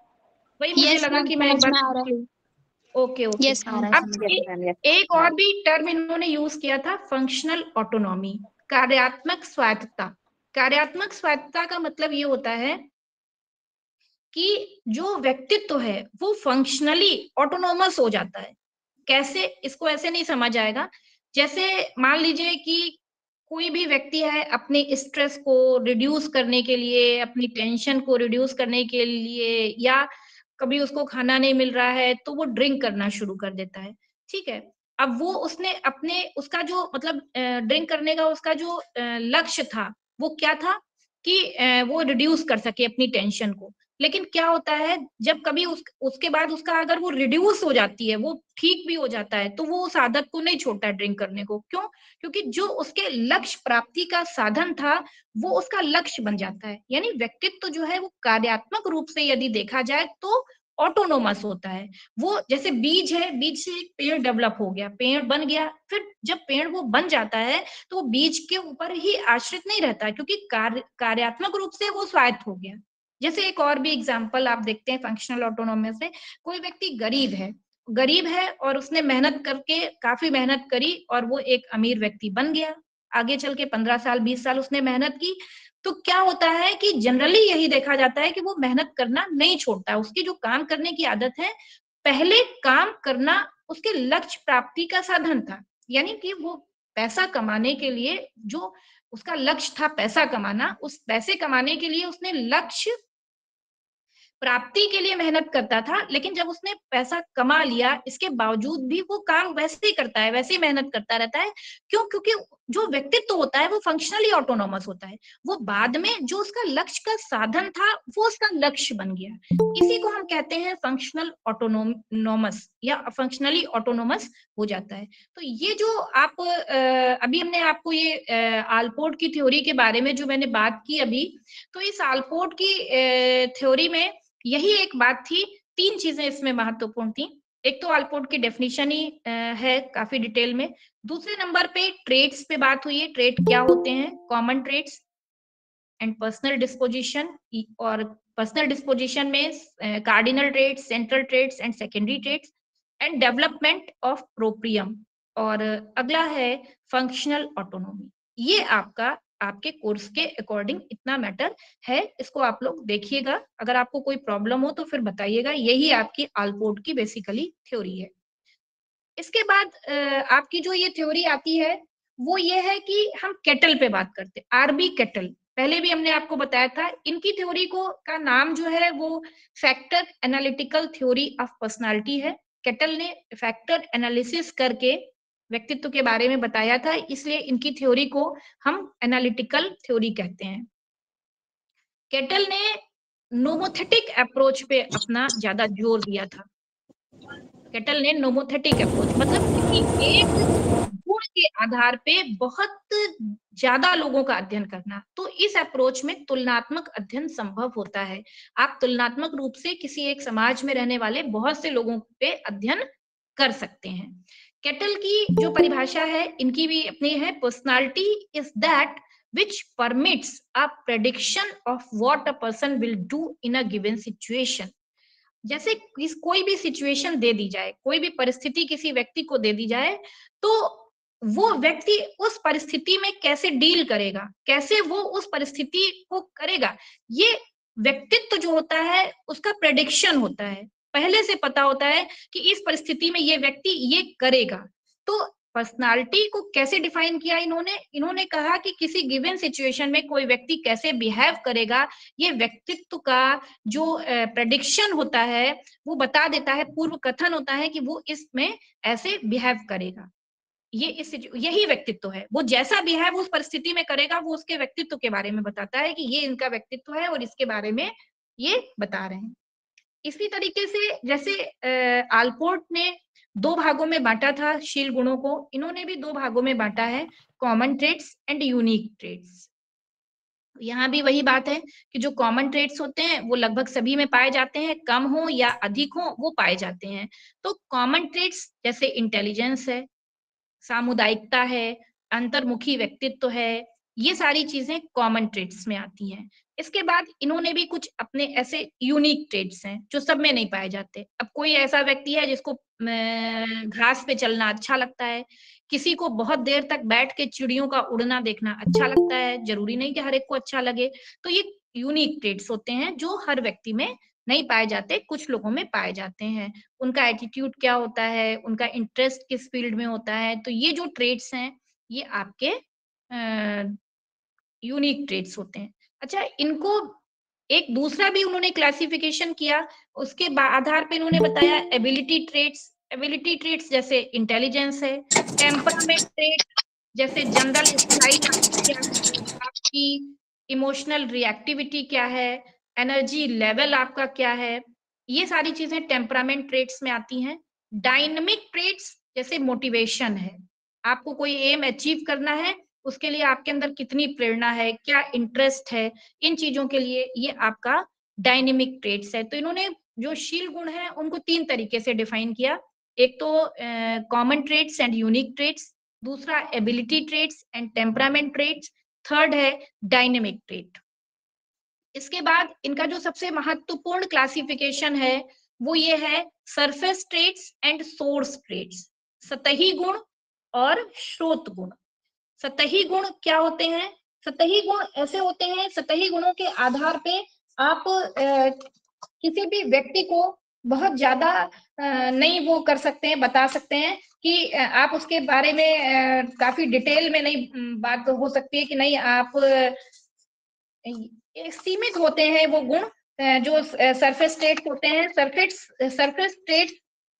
वही मुझे यस लगा मैम, कि मैं एक समझ में बार आ रहा है। Okay okay. यस मैम, अब एक और भी टर्म इन्होंने यूज किया था, फंक्शनल ऑटोनॉमी, कार्यात्मक स्वायत्तता। कार्यात्मक स्वायत्तता का मतलब ये होता है कि जो व्यक्तित्व है वो फंक्शनली ऑटोनोमस हो जाता है। कैसे? इसको ऐसे नहीं समझ आएगा। जैसे मान लीजिए कि कोई भी व्यक्ति है अपने स्ट्रेस को रिड्यूस करने के लिए, अपनी टेंशन को रिड्यूस करने के लिए, या कभी उसको खाना नहीं मिल रहा है तो वो ड्रिंक करना शुरू कर देता है, ठीक है। अब वो उसने अपने उसका जो मतलब ड्रिंक करने का उसका जो लक्ष्य था वो क्या था कि वो रिड्यूस कर सके अपनी टेंशन को। लेकिन क्या होता है जब कभी उसके बाद उसका अगर वो रिड्यूस हो जाती है, वो ठीक भी हो जाता है, तो वो उस आदत को नहीं छोड़ता है ड्रिंक करने को। क्यों? क्योंकि जो उसके लक्ष्य प्राप्ति का साधन था, वो उसका लक्ष्य बन जाता है। यानी व्यक्तित्व जो है वो कार्यात्मक रूप से यदि देखा जाए तो ऑटोनोमस होता है। वो जैसे बीज है, बीज से एक पेड़ डेवलप हो गया, पेड़ बन गया, फिर जब पेड़ वो बन जाता है तो वो बीज के ऊपर ही आश्रित नहीं रहता, क्योंकि कार्यात्मक रूप से वो स्वायत्त हो गया। जैसे एक और भी एग्जांपल आप देखते हैं फंक्शनल ऑटोनोमी से, कोई व्यक्ति गरीब है और उसने मेहनत करके काफी मेहनत करी और वो एक अमीर व्यक्ति बन गया। आगे चल के 15 साल 20 साल उसने मेहनत की, तो क्या होता है कि जनरली यही देखा जाता है कि वो मेहनत करना नहीं छोड़ता है। उसकी जो काम करने की आदत है, पहले काम करना उसके लक्ष्य प्राप्ति का साधन था। यानी कि वो पैसा कमाने के लिए जो उसका लक्ष्य था पैसा कमाना, उस पैसे कमाने के लिए उसने लक्ष्य प्राप्ति के लिए मेहनत करता था, लेकिन जब उसने पैसा कमा लिया, इसके बावजूद भी वो काम वैसे ही करता है, वैसे ही मेहनत करता रहता है। क्यों? क्योंकि जो व्यक्तित्व होता है वो फंक्शनली ऑटोनोमस होता है। वो बाद में जो उसका लक्ष्य का साधन था, वो उसका लक्ष्य बन गया। इसी को हम कहते हैं फंक्शनल ऑटोनोमस या फंक्शनली ऑटोनोमस हो जाता है। तो ये जो आप अभी हमने आपको ये आलपोर्ट की थ्योरी के बारे में जो मैंने बात की अभी, तो इस आलपोर्ट की थ्योरी में यही एक बात थी, 3 चीजें इसमें महत्वपूर्ण थी। एक तो आलपोर्ट की डेफिनेशन ही है काफी डिटेल में। दूसरे नंबर पे ट्रेड्स पे बात हुई है, ट्रेड क्या होते हैं, common traits and personal disposition, और पर्सनल डिस्पोजिशन में cardinal traits, central traits and secondary traits and development of proprium. और अगला है फंक्शनल ऑटोनोमी। ये आपका आपके कोर्स के अकॉर्डिंग इतना मैटर है, इसको आप लोग देखिएगा। अगर आपको कोई प्रॉब्लम हो तो फिर बताइएगा। यही आपकी आलपोर्ट की बेसिकली थ्योरी है। इसके बाद आपकी जो ये थ्योरी आती है वो ये है कि हम केटल पे बात करते हैं, आरबी केटल। पहले भी हमने आपको बताया था, इनकी थ्योरी को का नाम जो है वो factor analytical theory of personality है। केटल ने फैक्टर एनालिसिस करके व्यक्तित्व के बारे में बताया था, इसलिए इनकी थ्योरी को हम एनालिटिकल थ्योरी कहते हैं। केटल ने नोमोथेटिक अप्रोच पे अपना ज्यादा जोर दिया था। केटल ने नोमोथेटिक अप्रोच मतलब किसी एक गुण के आधार पे बहुत ज्यादा लोगों का अध्ययन करना। तो इस अप्रोच में तुलनात्मक अध्ययन संभव होता है। आप तुलनात्मक रूप से किसी एक समाज में रहने वाले बहुत से लोगों पे अध्ययन कर सकते हैं। केटल की जो परिभाषा है, इनकी भी अपनी है, personality is that which permits a prediction of what a person will do in a given situation। जैसे कोई भी सिचुएशन दे दी जाए, कोई भी परिस्थिति किसी व्यक्ति को दे दी जाए, तो वो व्यक्ति उस परिस्थिति में कैसे डील करेगा, कैसे वो उस परिस्थिति को करेगा, ये व्यक्तित्व जो होता है उसका प्रेडिक्शन होता है। पहले से पता होता है कि इस परिस्थिति में ये व्यक्ति ये करेगा। तो पर्सनालिटी को कैसे डिफाइन किया इन्होंने? इन्होंने कहा कि किसी गिवन सिचुएशन में कोई व्यक्ति कैसे बिहेव करेगा, ये व्यक्तित्व का जो प्रेडिक्शन होता है वो बता देता है, पूर्व कथन होता है कि वो इसमें ऐसे बिहेव करेगा। ये यही व्यक्तित्व है। वो जैसा बिहेव उस परिस्थिति में करेगा, वो उसके व्यक्तित्व के बारे में बताता है कि ये इनका व्यक्तित्व है और इसके बारे में ये बता रहे हैं। इसी तरीके से जैसे आलपोर्ट ने 2 भागों में बांटा था शील गुणों को, इन्होंने भी 2 भागों में बांटा है, common traits and unique traits. यहाँ भी वही बात है कि जो कॉमन ट्रेट्स होते हैं वो लगभग सभी में पाए जाते हैं, कम हो या अधिक हो वो पाए जाते हैं। तो कॉमन ट्रेट्स जैसे इंटेलिजेंस है, सामुदायिकता है, अंतर्मुखी व्यक्तित्व है, ये सारी चीजें कॉमन ट्रेट्स में आती हैं। इसके बाद इन्होंने भी कुछ अपने ऐसे यूनिक ट्रेट्स हैं जो सब में नहीं पाए जाते। अब कोई ऐसा व्यक्ति है जिसको घास पे चलना अच्छा लगता है, किसी को बहुत देर तक बैठ के चिड़ियों का उड़ना देखना अच्छा लगता है, जरूरी नहीं कि हर एक को अच्छा लगे। तो ये यूनिक ट्रेट्स होते हैं जो हर व्यक्ति में नहीं पाए जाते, कुछ लोगों में पाए जाते हैं। उनका एटीट्यूड क्या होता है, उनका इंटरेस्ट किस फील्ड में होता है, तो ये जो ट्रेट्स हैं ये आपके यूनिक ट्रेट्स होते हैं। अच्छा, इनको एक दूसरा भी उन्होंने क्लासिफिकेशन किया, उसके आधार पे इन्होंने बताया एबिलिटी ट्रेट्स एबिलिटी ट्रेट्स जैसे इंटेलिजेंस है, टेम्परामेंट ट्रेट जैसे जनरल स्टाइल क्या है, आपकी इमोशनल रिएक्टिविटी क्या है, एनर्जी लेवल आपका क्या है, ये सारी चीजें टेम्परामेंट ट्रेट्स में आती हैं। डायनामिक ट्रेट्स जैसे मोटिवेशन है, आपको कोई एम अचीव करना है, उसके लिए आपके अंदर कितनी प्रेरणा है, क्या इंटरेस्ट है, इन चीजों के लिए ये आपका डायनेमिक ट्रेट्स है। तो इन्होंने जो शील गुण है उनको 3 तरीके से डिफाइन किया। एक तो common traits and unique traits, दूसरा ability traits and temperament traits, third है डायनेमिक ट्रेट। इसके बाद इनका जो सबसे महत्वपूर्ण क्लासिफिकेशन है वो ये है surface traits and source traits, सतही गुण और स्रोत गुण। सतही गुण क्या होते हैं? सतही गुण ऐसे होते हैं, सतही गुणों के आधार पे आप किसी भी व्यक्ति को बहुत ज्यादा नहीं वो कर सकते हैं, बता सकते हैं कि आप उसके बारे में काफी डिटेल में नहीं बात हो सकती है कि नहीं, आप सीमित होते हैं वो गुण जो सरफेस स्टेट होते हैं। सरफेस स्टेट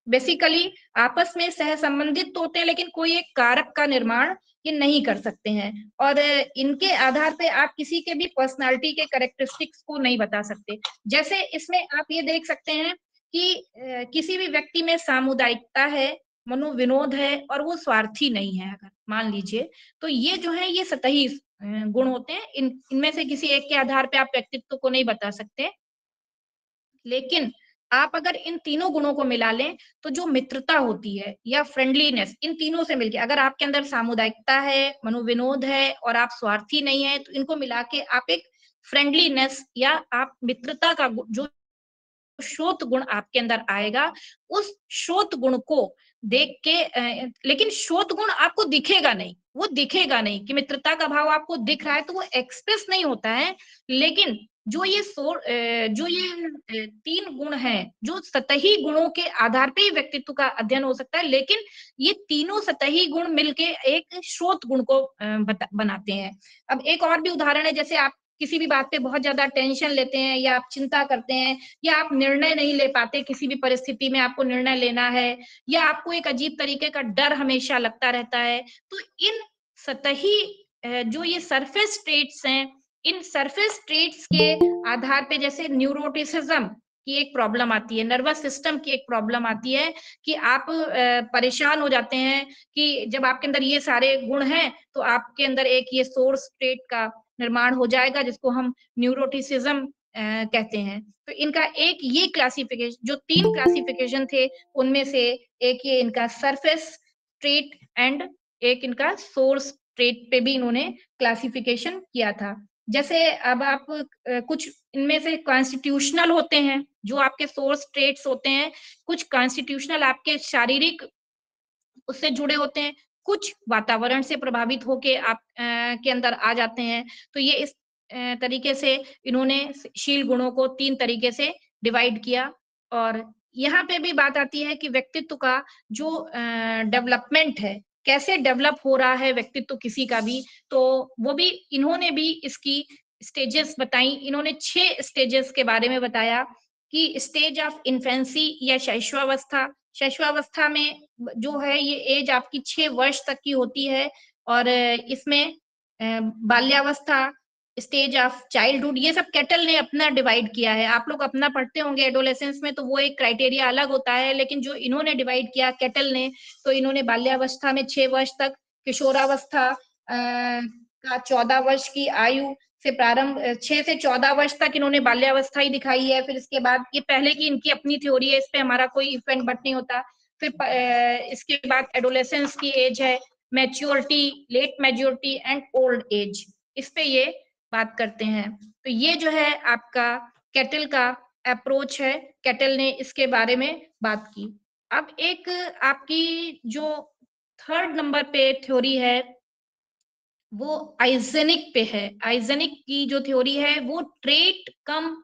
बेसिकली आपस में सह संबंधित तो होते हैं, लेकिन कोई एक कारक का निर्माण ये नहीं कर सकते हैं, और इनके आधार पे आप किसी के भी पर्सनालिटी के कैरेक्टरिस्टिक्स को नहीं बता सकते। जैसे इसमें आप ये देख सकते हैं कि किसी भी व्यक्ति में सामुदायिकता है, मनोविनोद है, और वो स्वार्थी नहीं है अगर मान लीजिए, तो ये जो है ये सतही गुण होते हैं। इनमें से किसी एक के आधार पे आप व्यक्तित्व को नहीं बता सकते। लेकिन आप अगर इन तीनों गुणों को मिला लें तो जो मित्रता होती है या फ्रेंडलीनेस, इन तीनों से मिलके अगर आपके अंदर सामुदायिकता है, मनोविनोद है और आप स्वार्थी नहीं है, तो इनको मिला के आप एक फ्रेंडलीनेस या आप मित्रता का जो स्रोत गुण आपके अंदर आएगा, उस स्रोत गुण को देख के लेकिन स्रोत गुण आपको दिखेगा नहीं, वो दिखेगा नहीं कि मित्रता का भाव आपको दिख रहा है तो वो एक्सप्रेस नहीं होता है। लेकिन जो ये 3 गुण हैं, जो सतही गुणों के आधार पे ही व्यक्तित्व का अध्ययन हो सकता है, लेकिन ये तीनों सतही गुण मिलके एक स्रोत गुण को बनाते हैं। अब एक और भी उदाहरण है, जैसे आप किसी भी बात पे बहुत ज्यादा टेंशन लेते हैं या आप चिंता करते हैं या आप निर्णय नहीं ले पाते, किसी भी परिस्थिति में आपको निर्णय लेना है, या आपको एक अजीब तरीके का डर हमेशा लगता रहता है, तो इन सतही जो ये सरफेस ट्रेट्स हैं, इन सरफेस ट्रेट्स के आधार पे जैसे न्यूरोटिसिज्म की एक प्रॉब्लम आती है, नर्वस सिस्टम की एक प्रॉब्लम आती है कि आप परेशान हो जाते हैं कि जब आपके अंदर ये सारे गुण हैं तो आपके अंदर एक ये सोर्स ट्रेट का निर्माण हो जाएगा जिसको हम न्यूरोटिसिज्म कहते हैं। तो इनका एक ये क्लासिफिकेशन, जो 3 क्लासिफिकेशन थे उनमें से एक ये इनका सरफेस ट्रेट एंड एक इनका सोर्स ट्रेट पे भी इन्होंने क्लासिफिकेशन किया था। जैसे अब आप कुछ इनमें से कॉन्स्टिट्यूशनल होते हैं, जो आपके सोर्स ट्रेट्स होते हैं, कुछ कॉन्स्टिट्यूशनल आपके शारीरिक उससे जुड़े होते हैं, कुछ वातावरण से प्रभावित होके आप के अंदर आ जाते हैं। तो ये इस तरीके से इन्होंने शील गुणों को 3 तरीके से डिवाइड किया। और यहाँ पे भी बात आती है कि व्यक्तित्व का जो डेवलपमेंट है, कैसे डेवलप हो रहा है व्यक्तित्व किसी का भी, तो वो भी इन्होंने भी इसकी स्टेजेस बताई। इन्होंने 6 स्टेजेस के बारे में बताया कि स्टेज ऑफ इन्फेंसी या शैशवावस्था, शैशवावस्था में जो है ये एज आपकी 6 वर्ष तक की होती है, और इसमें बाल्यावस्था, स्टेज ऑफ चाइल्डहुड, ये सब कैटल ने अपना डिवाइड किया है। आप लोग अपना पढ़ते होंगे एडोलेसेंस में, तो वो एक क्राइटेरिया अलग होता है, लेकिन जो इन्होंने डिवाइड किया कैटल ने, तो इन्होंने बाल्यावस्था में 6 वर्ष तक, किशोरावस्था का 14 वर्ष की आयु से प्रारंभ, 6 से 14 वर्ष तक इन्होंने बाल्यावस्था ही दिखाई है। फिर इसके बाद ये पहले की इनकी अपनी थ्योरी है, इस पे हमारा कोई इफेक्ट बट नहीं होता। फिर इसके बाद एडोलेसेंस की एज है, maturity, late maturity and old age, इस पे ये बात करते हैं। तो ये जो है आपका कैटल का अप्रोच है, कैटल ने इसके बारे में बात की। अब एक आपकी जो 3rd नंबर पे थ्योरी है वो आइजेनिक पे है। आइजेनिक की जो थ्योरी है वो ट्रेट कम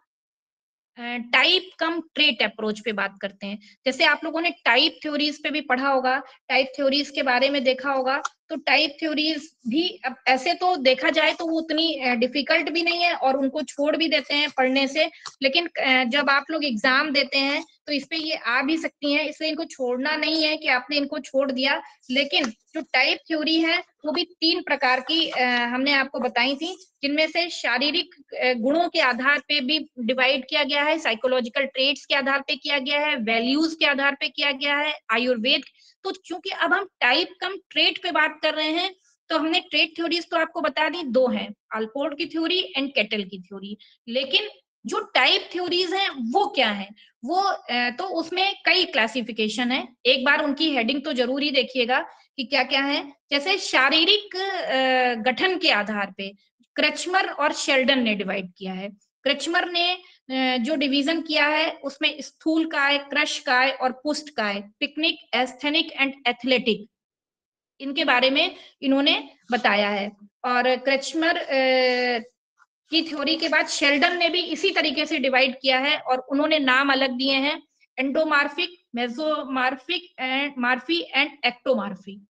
टाइप कम ट्रेट अप्रोच पे बात करते हैं। जैसे आप लोगों ने टाइप थ्योरीज पे भी पढ़ा होगा, टाइप थ्योरीज के बारे में देखा होगा, तो टाइप थ्योरीज भी अब ऐसे तो देखा जाए तो वो उतनी डिफिकल्ट भी नहीं है और उनको छोड़ भी देते हैं पढ़ने से, लेकिन जब आप लोग एग्जाम देते हैं तो इसपे ये आ भी सकती हैं, इसलिए इनको छोड़ना नहीं है कि आपने इनको छोड़ दिया। लेकिन जो टाइप थ्योरी है वो भी 3 प्रकार की हमने आपको बताई थी, जिनमें से शारीरिक गुणों के आधार पे भी डिवाइड किया गया है, साइकोलॉजिकल ट्रेट्स के आधार पे किया गया है, वैल्यूज के आधार पे किया गया है, आयुर्वेद। तो क्योंकि अब हम टाइप कम ट्रेट पे बात कर रहे हैं, तो हमने ट्रेट थ्योरीज तो आपको बता दी 2 हैं, अल्पोर्ट की थ्योरी एंड केटल की थ्योरी। लेकिन जो टाइप थ्योरीज हैं वो क्या है, वो तो उसमें कई क्लासिफिकेशन है। एक बार उनकी हेडिंग तो जरूर ही देखिएगा कि क्या क्या है। जैसे शारीरिक गठन के आधार पे क्रचमर और शेल्डन ने डिवाइड किया है। क्रचमर ने जो डिवीजन किया है उसमें स्थूल काय, कृश काय और पुष्ट काय, पिकनिक, एस्थेनिक एंड एथलेटिक, इनके बारे में इन्होंने बताया है। और क्रचमर की थ्योरी के बाद शेल्डन ने भी इसी तरीके से डिवाइड किया है और उन्होंने नाम अलग दिए हैं, एंडोमार्फिक, मेसोमार्फिक एंड मार्फी एंड एक्टोमार्फी।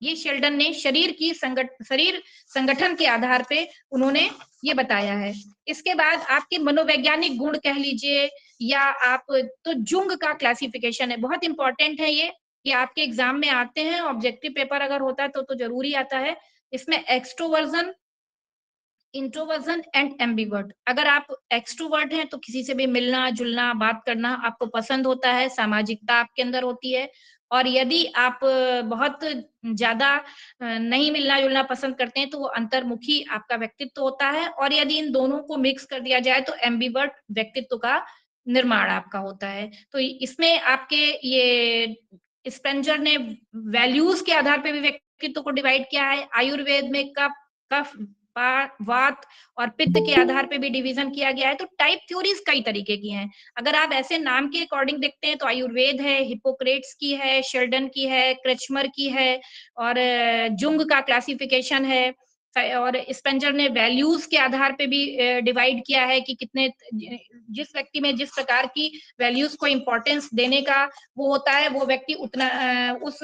ये शेल्डन ने शरीर संगठन के आधार पे उन्होंने ये बताया है। इसके बाद आपके मनोवैज्ञानिक गुण कह लीजिए या आप, तो जुंग का क्लासिफिकेशन है, बहुत इंपॉर्टेंट है ये आपके एग्जाम में आते हैं, ऑब्जेक्टिव पेपर अगर होता है तो जरूरी आता है। इसमें एक्सट्रोवर्जन, इंट्रोवर्जन एंड एम्बिवर्ट। अगर आप एक्सट्रोवर्ट हैं तो किसी से भी मिलना जुलना बात करना आपको पसंद होता है, सामाजिकता आपके अंदर होती है। और यदि आप बहुत ज्यादा नहीं मिलना जुलना पसंद करते हैं तो वो अंतर्मुखी आपका व्यक्तित्व होता है। और यदि इन दोनों को मिक्स कर दिया जाए तो एम्बिवर्ट व्यक्तित्व का निर्माण आपका होता है। तो इसमें आपके ये स्पेंजर ने वैल्यूज के आधार पे भी व्यक्तित्व को डिवाइड किया है। आयुर्वेद में कफ, वात और पित्त के आधार पे भी डिवीजन किया गया है। तो टाइप थ्योरीज कई तरीके की हैं। अगर आप ऐसे नाम के अकॉर्डिंग देखते हैं तो आयुर्वेद है, हिपोक्रेट्स की है, शेल्डन की है, क्रचमर की है और जुंग का क्लासिफिकेशन है। और स्पेंजर ने वैल्यूज के आधार पे भी डिवाइड किया है कि कितने, जिस व्यक्ति में जिस प्रकार की वैल्यूज को इंपॉर्टेंस देने का वो होता है, वो व्यक्ति उतना उस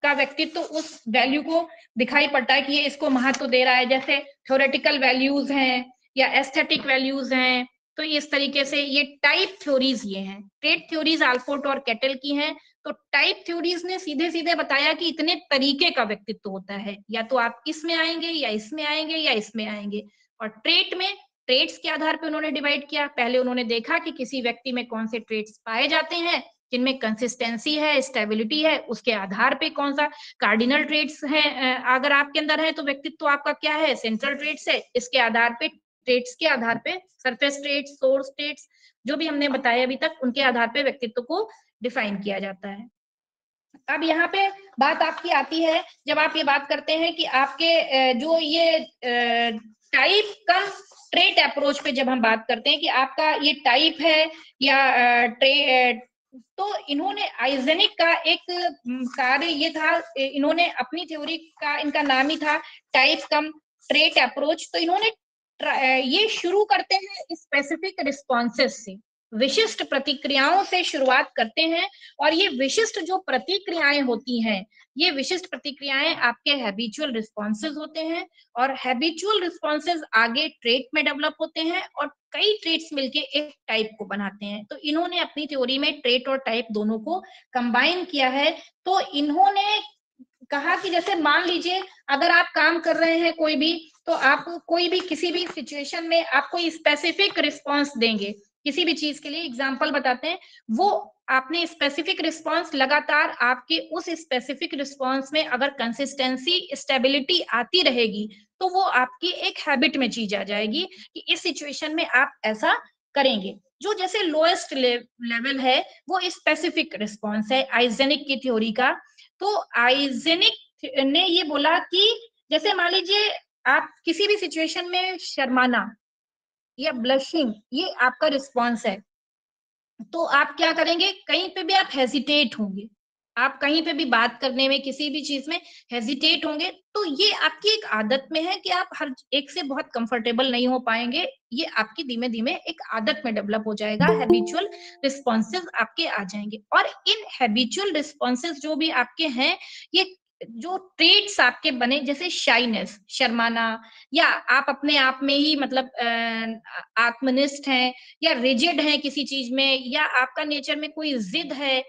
का व्यक्तित्व उस वैल्यू को दिखाई पड़ता है कि ये इसको महत्व दे रहा है। जैसे थ्योरेटिकल वैल्यूज हैं या एस्थेटिक वैल्यूज हैं। तो इस तरीके से ये टाइप थ्योरीज ये हैं। ट्रेट थ्योरीज अल्पोर्ट और केटल की हैं। तो टाइप थ्योरीज ने सीधे सीधे बताया कि इतने तरीके का व्यक्तित्व होता है, या तो आप इसमें आएंगे या इसमें आएंगे या इसमें आएंगे। और ट्रेट में ट्रेट्स के आधार पर उन्होंने डिवाइड किया। पहले उन्होंने देखा कि किसी व्यक्ति में कौन से ट्रेट्स पाए जाते हैं जिनमें कंसिस्टेंसी है, स्टेबिलिटी है, उसके आधार पे कौन सा कार्डिनल ट्रेट्स है, अगर आपके अंदर है तो व्यक्तित्व आपका क्या है, सेंट्रल ट्रेट्स है। इसके आधार पे, ट्रेट्स के आधार पे सरफेस ट्रेट्स, सोर्स ट्रेट्स, जो भी हमने बताया अभी तक, उनके आधार पे व्यक्तित्व को डिफाइन किया जाता है। अब यहाँ पे बात आपकी आती है, जब आप ये बात करते हैं कि आपके जो ये टाइप कम ट्रेट अप्रोच पे जब हम बात करते हैं कि आपका ये टाइप है या तो इन्होंने आइजेनिक का एक कार्य ये था, इन्होंने अपनी थ्योरी का, इनका नाम ही था टाइप कम ट्रेट अप्रोच। तो इन्होंने ये शुरू करते हैं स्पेसिफिक रिस्पॉन्सेस से, विशिष्ट प्रतिक्रियाओं से शुरुआत करते हैं। और ये विशिष्ट जो प्रतिक्रियाएं होती हैं, ये विशिष्ट प्रतिक्रियाएं आपके हैबिचुअल रिस्पॉन्सेज होते हैं। और हैबिचुअल रिस्पॉन्सेज आगे ट्रेट में डेवलप होते हैं और कई ट्रेट्स मिलके एक टाइप को बनाते हैं। तो इन्होंने अपनी थ्योरी में ट्रेट और टाइप दोनों को कंबाइन किया है। तो इन्होंने कहा कि जैसे मान लीजिए अगर आप काम कर रहे हैं कोई भी, तो आप कोई भी किसी भी सिचुएशन में आप कोई स्पेसिफिक रिस्पॉन्स देंगे किसी भी चीज के लिए। एग्जांपल बताते हैं, वो आपने स्पेसिफिक रिस्पॉन्स लगातार, आपके उस स्पेसिफिक रिस्पॉन्स में अगर कंसिस्टेंसी, स्टेबिलिटी आती रहेगी तो वो आपकी एक हैबिट में चीज आ जाएगी कि इस सिचुएशन में आप ऐसा करेंगे। जो जैसे लोएस्ट लेवल है वो स्पेसिफिक रिस्पॉन्स है आइजेनिक की थ्योरी का। तो आइजेनिक ने ये बोला कि जैसे मान लीजिए आप किसी भी सिचुएशन में शर्माना या ब्लशिंग, ये आपका रिस्पॉन्स है, तो आप क्या करेंगे, कहीं पे भी आप हेजिटेट होंगे, आप कहीं पे भी बात करने में, किसी भी चीज में हेजिटेट होंगे। तो ये आपकी एक आदत में है कि आप हर एक से बहुत कंफर्टेबल नहीं हो पाएंगे। ये आपकी धीमे धीमे एक आदत में डेवलप हो जाएगा, हैबिचुअल रिस्पॉन्सेज आपके आ जाएंगे। और इन हैबिचुअल रिस्पॉन्सेज जो भी आपके हैं, ये जो ट्रेट्स आपके बने, जैसे शाइनेस, शर्माना, या आप अपने आप में ही मतलब आत्मनिष्ठ हैं, या रिजिड हैं किसी चीज में, या आपका नेचर में कोई जिद है,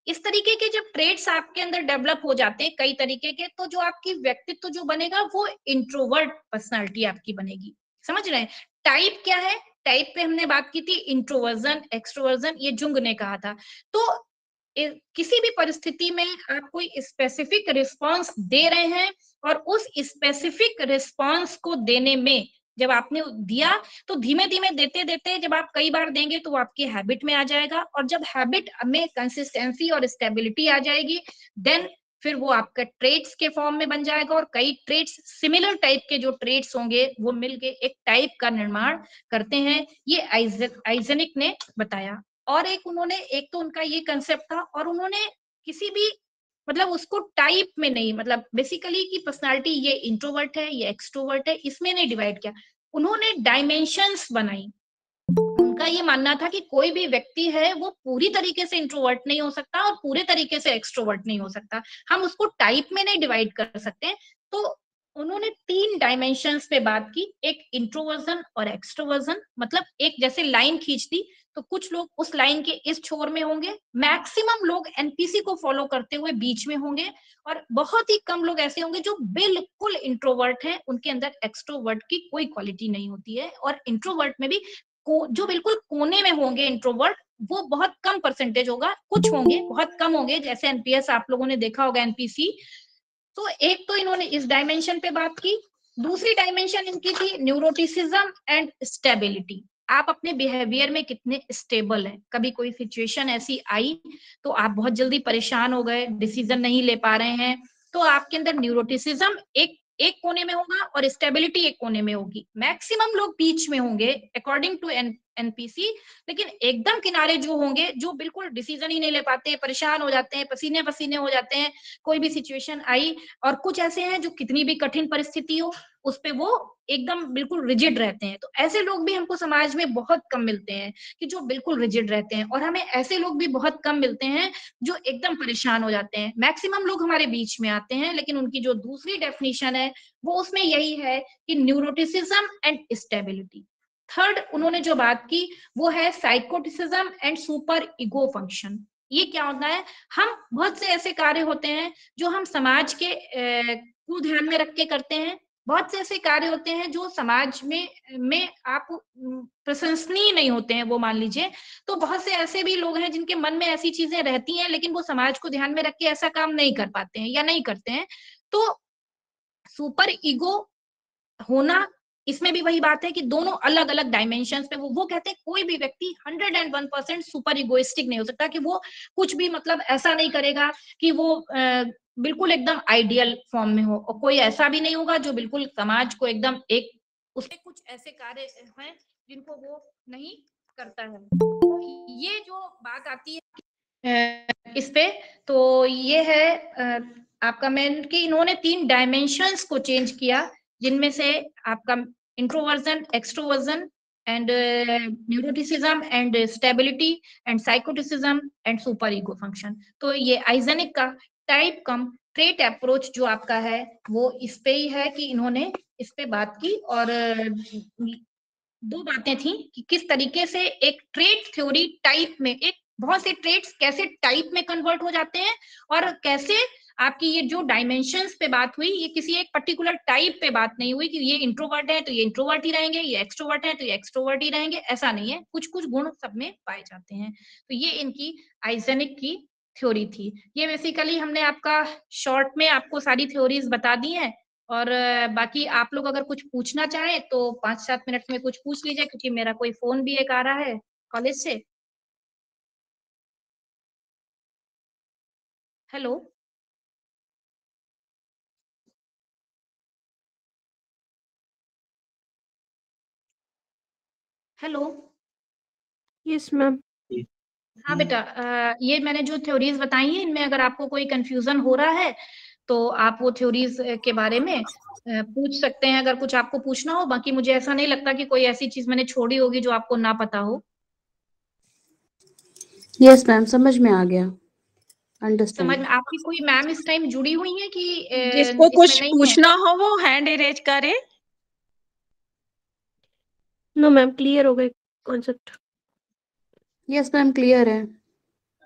इस तरीके के जब ट्रेट्स आपके अंदर डेवलप हो जाते हैं कई तरीके के, तो जो आपकी व्यक्तित्व जो बनेगा वो इंट्रोवर्ट पर्सनालिटी आपकी बनेगी। समझ रहे हैं? टाइप क्या है? टाइप पे हमने बात की थी इंट्रोवर्जन, एक्सट्रोवर्जन, ये जुंग ने कहा था। तो किसी भी परिस्थिति में आप कोई स्पेसिफिक रिस्पांस दे रहे हैं, और उस स्पेसिफिक रिस्पांस को देने में जब आपने दिया, तो धीमे धीमे देते देते जब आप कई बार देंगे तो वो आपकी हैबिट में आ जाएगा, और जब हैबिट में कंसिस्टेंसी और स्टेबिलिटी आ जाएगी, देन फिर वो आपका ट्रेट्स के फॉर्म में बन जाएगा, और कई ट्रेट्स, सिमिलर टाइप के जो ट्रेट्स होंगे वो मिलके एक टाइप का निर्माण करते हैं। ये आइजेनिक ने बताया। और एक तो उनका ये कंसेप्ट था, और उन्होंने किसी भी मतलब उसको टाइप में नहीं, मतलब बेसिकली की पर्सनालिटी ये इंट्रोवर्ट है, ये एक्सट्रोवर्ट है, इसमें नहीं डिवाइड किया, उन्होंने डायमेंशंस बनाई। उनका ये मानना था कि कोई भी व्यक्ति है वो पूरी तरीके से इंट्रोवर्ट नहीं हो सकता और पूरे तरीके से एक्सट्रोवर्ट नहीं हो सकता, हम उसको टाइप में नहीं डिवाइड कर सकते। तो उन्होंने 3 डायमेंशंस पे बात की, एक इंट्रोवर्जन और एक्सट्रोवर्जन, मतलब एक जैसे लाइन खींच दी, तो कुछ लोग उस लाइन के इस छोर में होंगे, मैक्सिमम लोग एनपीसी को फॉलो करते हुए बीच में होंगे, और बहुत ही कम लोग ऐसे होंगे जो बिल्कुल इंट्रोवर्ट हैं, उनके अंदर एक्सट्रोवर्ट की कोई क्वालिटी नहीं होती है। और इंट्रोवर्ट में भी जो बिल्कुल कोने में होंगे इंट्रोवर्ट, वो बहुत कम परसेंटेज होगा, कुछ होंगे, बहुत कम होंगे, जैसे एनपीएस आप लोगों ने देखा होगा, एनपीसी। तो एक तो इन्होंने इस डायमेंशन पे बात की। दूसरी डायमेंशन इनकी थी न्यूरोटिसिज्म एंड स्टेबिलिटी। आप अपने बिहेवियर में कितने स्टेबल हैं। कभी कोई सिचुएशन ऐसी आई तो आप बहुत जल्दी परेशान हो गए, डिसीजन नहीं ले पा रहे हैं, तो आपके अंदर न्यूरोटिसिज्म एक कोने में होगा और स्टेबिलिटी एक कोने में होगी। मैक्सिमम लोग बीच में होंगे अकॉर्डिंग टू एनपीसी, लेकिन एकदम किनारे जो होंगे, जो बिल्कुल डिसीजन ही नहीं ले पाते, परेशान हो जाते हैं, पसीने पसीने हो जाते हैं, कोई भी सिचुएशन आई। और कुछ ऐसे हैं जो कितनी भी कठिन परिस्थिति हो उस पे वो एकदम बिल्कुल रिजिड रहते हैं। तो ऐसे लोग भी हमको समाज में बहुत कम मिलते हैं कि जो बिल्कुल रिजिड रहते हैं, और हमें ऐसे लोग भी बहुत कम मिलते हैं जो एकदम परेशान हो जाते हैं। मैक्सिमम लोग हमारे बीच में आते हैं, लेकिन उनकी जो दूसरी डेफिनेशन है वो उसमें यही है कि न्यूरोटिसिज्म एंड स्टेबिलिटी। थर्ड उन्होंने जो बात की वो है साइकोटिसिज्म एंड सुपर ईगो फंक्शन। ये क्या होता है? हम बहुत से ऐसे कार्य होते हैं जो हम समाज के को ध्यान में रख के करते हैं। बहुत से ऐसे कार्य होते हैं जो समाज में आप प्रशंसनीय नहीं होते हैं, वो मान लीजिए। तो बहुत से ऐसे भी लोग हैं जिनके मन में ऐसी चीजें रहती हैं, लेकिन वो समाज को ध्यान में रख के ऐसा काम नहीं कर पाते हैं या नहीं करते हैं। तो सुपर ईगो होना, इसमें भी वही बात है कि दोनों अलग अलग डायमेंशंस पे वो कहते हैं कोई भी व्यक्ति 101% सुपर इगोइस्टिक नहीं हो सकता, कि वो कुछ भी मतलब ऐसा नहीं करेगा कि वो बिल्कुल एकदम आइडियल फॉर्म में हो, और कोई ऐसा भी नहीं होगा जो बिल्कुल समाज को एकदम एक, उसके कुछ ऐसे कार्य हैं जिनको वो नहीं करता है। तो ये जो बात आती है इस पे, तो ये है आपका मेन कि इन्होंने 3 डायमेंशंस को चेंज किया, जिनमें से आपका introversion, extroversion and neuroticism and stability and साइकोटिसिज्म and super ego function. तो ये आइजेनिक का टाइप कम ट्रेट अप्रोच जो आपका है वो इस पे ही है कि इन्होंने इस पे बात की। और 2 बातें थी कि किस तरीके से एक ट्रेट थ्योरी टाइप में, एक बहुत से ट्रेट्स कैसे टाइप में कन्वर्ट हो जाते हैं, और कैसे आपकी ये जो डायमेंशंस पे बात हुई, ये किसी एक पर्टिकुलर टाइप पे बात नहीं हुई कि ये इंट्रोवर्ट है तो ये इंट्रोवर्ट ही रहेंगे, ये एक्सट्रोवर्ट है तो ये एक्सट्रोवर्ट ही रहेंगे, ऐसा नहीं है। कुछ कुछ गुण सब में पाए जाते हैं। तो ये इनकी आइजेनिक की थ्योरी थी। ये बेसिकली हमने आपका शॉर्ट में आपको सारी थ्योरीज बता दी हैं। और बाकी आप लोग अगर कुछ पूछना चाहें तो 5-7 मिनट में कुछ पूछ लीजिए, क्योंकि मेरा कोई फोन भी एक आ रहा है कॉलेज से। Hello hello. Yes ma'am. हाँ बेटा, ये मैंने जो थ्योरीज बताई हैं, इनमें अगर आपको कोई कंफ्यूजन हो रहा है तो आप वो थ्योरीज के बारे में पूछ सकते हैं, अगर कुछ आपको पूछना हो। बाकी मुझे ऐसा नहीं लगता कि कोई ऐसी चीज मैंने छोड़ी होगी जो आपको ना पता हो। यस मैम, समझ में आ गया। समझ में अंडरस्टैंड। आपकी कोई मैम इस टाइम जुड़ी हुई है कि जिसको इसमें कुछ नहीं है? पूछना हो वो हैंड रेज करे। नो मैम, क्लियर हो गए कॉन्सेप्ट। यस मैम, क्लियर है।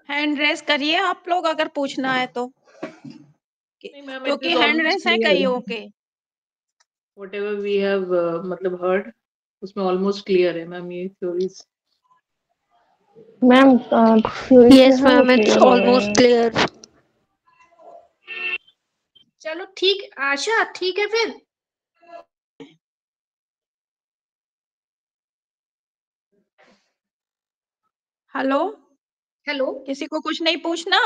हैंड रेज करिए आप लोग अगर पूछना है तो, नहीं मैम, it क्योंकि is हैंड almost रेज है clear. कईयों के। Whatever we have मतलब heard, उसमें almost clear है मैम ये theories. Ma'am Yes ma'am, it's almost clear. चलो ठीक, आशा ठीक है फिर। हेलो, हेलो, किसी को कुछ नहीं पूछना?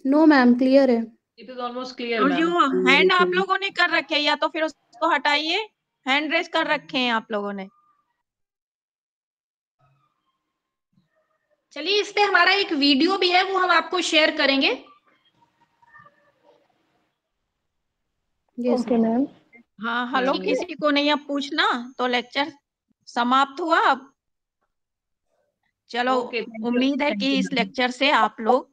नो मैम, क्लियर है। It is almost clear और मैम. जो हैंड आप लोगों ने कर रखे हैं या तो फिर उसको हटाइए। हैंड रेज कर रखे हैं आप लोगों ने। चलिए इस पे हमारा एक वीडियो भी है, वो हम आपको शेयर करेंगे। Yes okay ma'am. हाँ, हेलो, किसी को नहीं अब पूछना तो लेक्चर समाप्त हुआ अब। चलो, Okay, thank you. उम्मीद है Thank कि you, इस ma'am. लेक्चर से आप लोग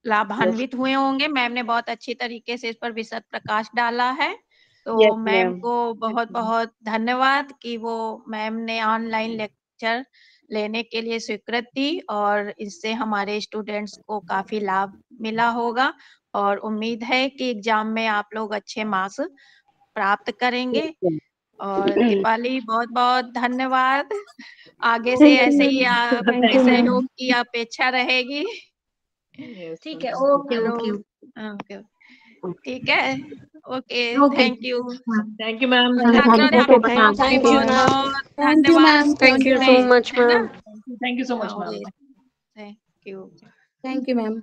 लाभान्वित हुए होंगे। मैम ने बहुत अच्छी तरीके से इस पर विशद प्रकाश डाला है, तो Yes, मैम ma'am. को बहुत बहुत धन्यवाद कि वो मैम ने ऑनलाइन लेक्चर लेने के लिए स्वीकृत दी और इससे हमारे स्टूडेंट्स को काफी लाभ मिला होगा और उम्मीद है कि एग्जाम में आप लोग अच्छे मार्क्स प्राप्त करेंगे। और दीपाली, बहुत बहुत धन्यवाद। आगे से ऐसे ही आपके सहयोग की अपेक्षा रहेगी। Yes, ठीक है, ma'am. Okay hello, okay. Okay, ठीक है, okay, okay. Thank you. Thank you, ma'am. छात्रों ने Okay, आपको thank you बहुत ma'am. बहुत थैंक यू धन्यवाद ma'am. Thank you so much है ना? ma'am. Thank you so much, ma'am. Thank you. Thank you ma'am.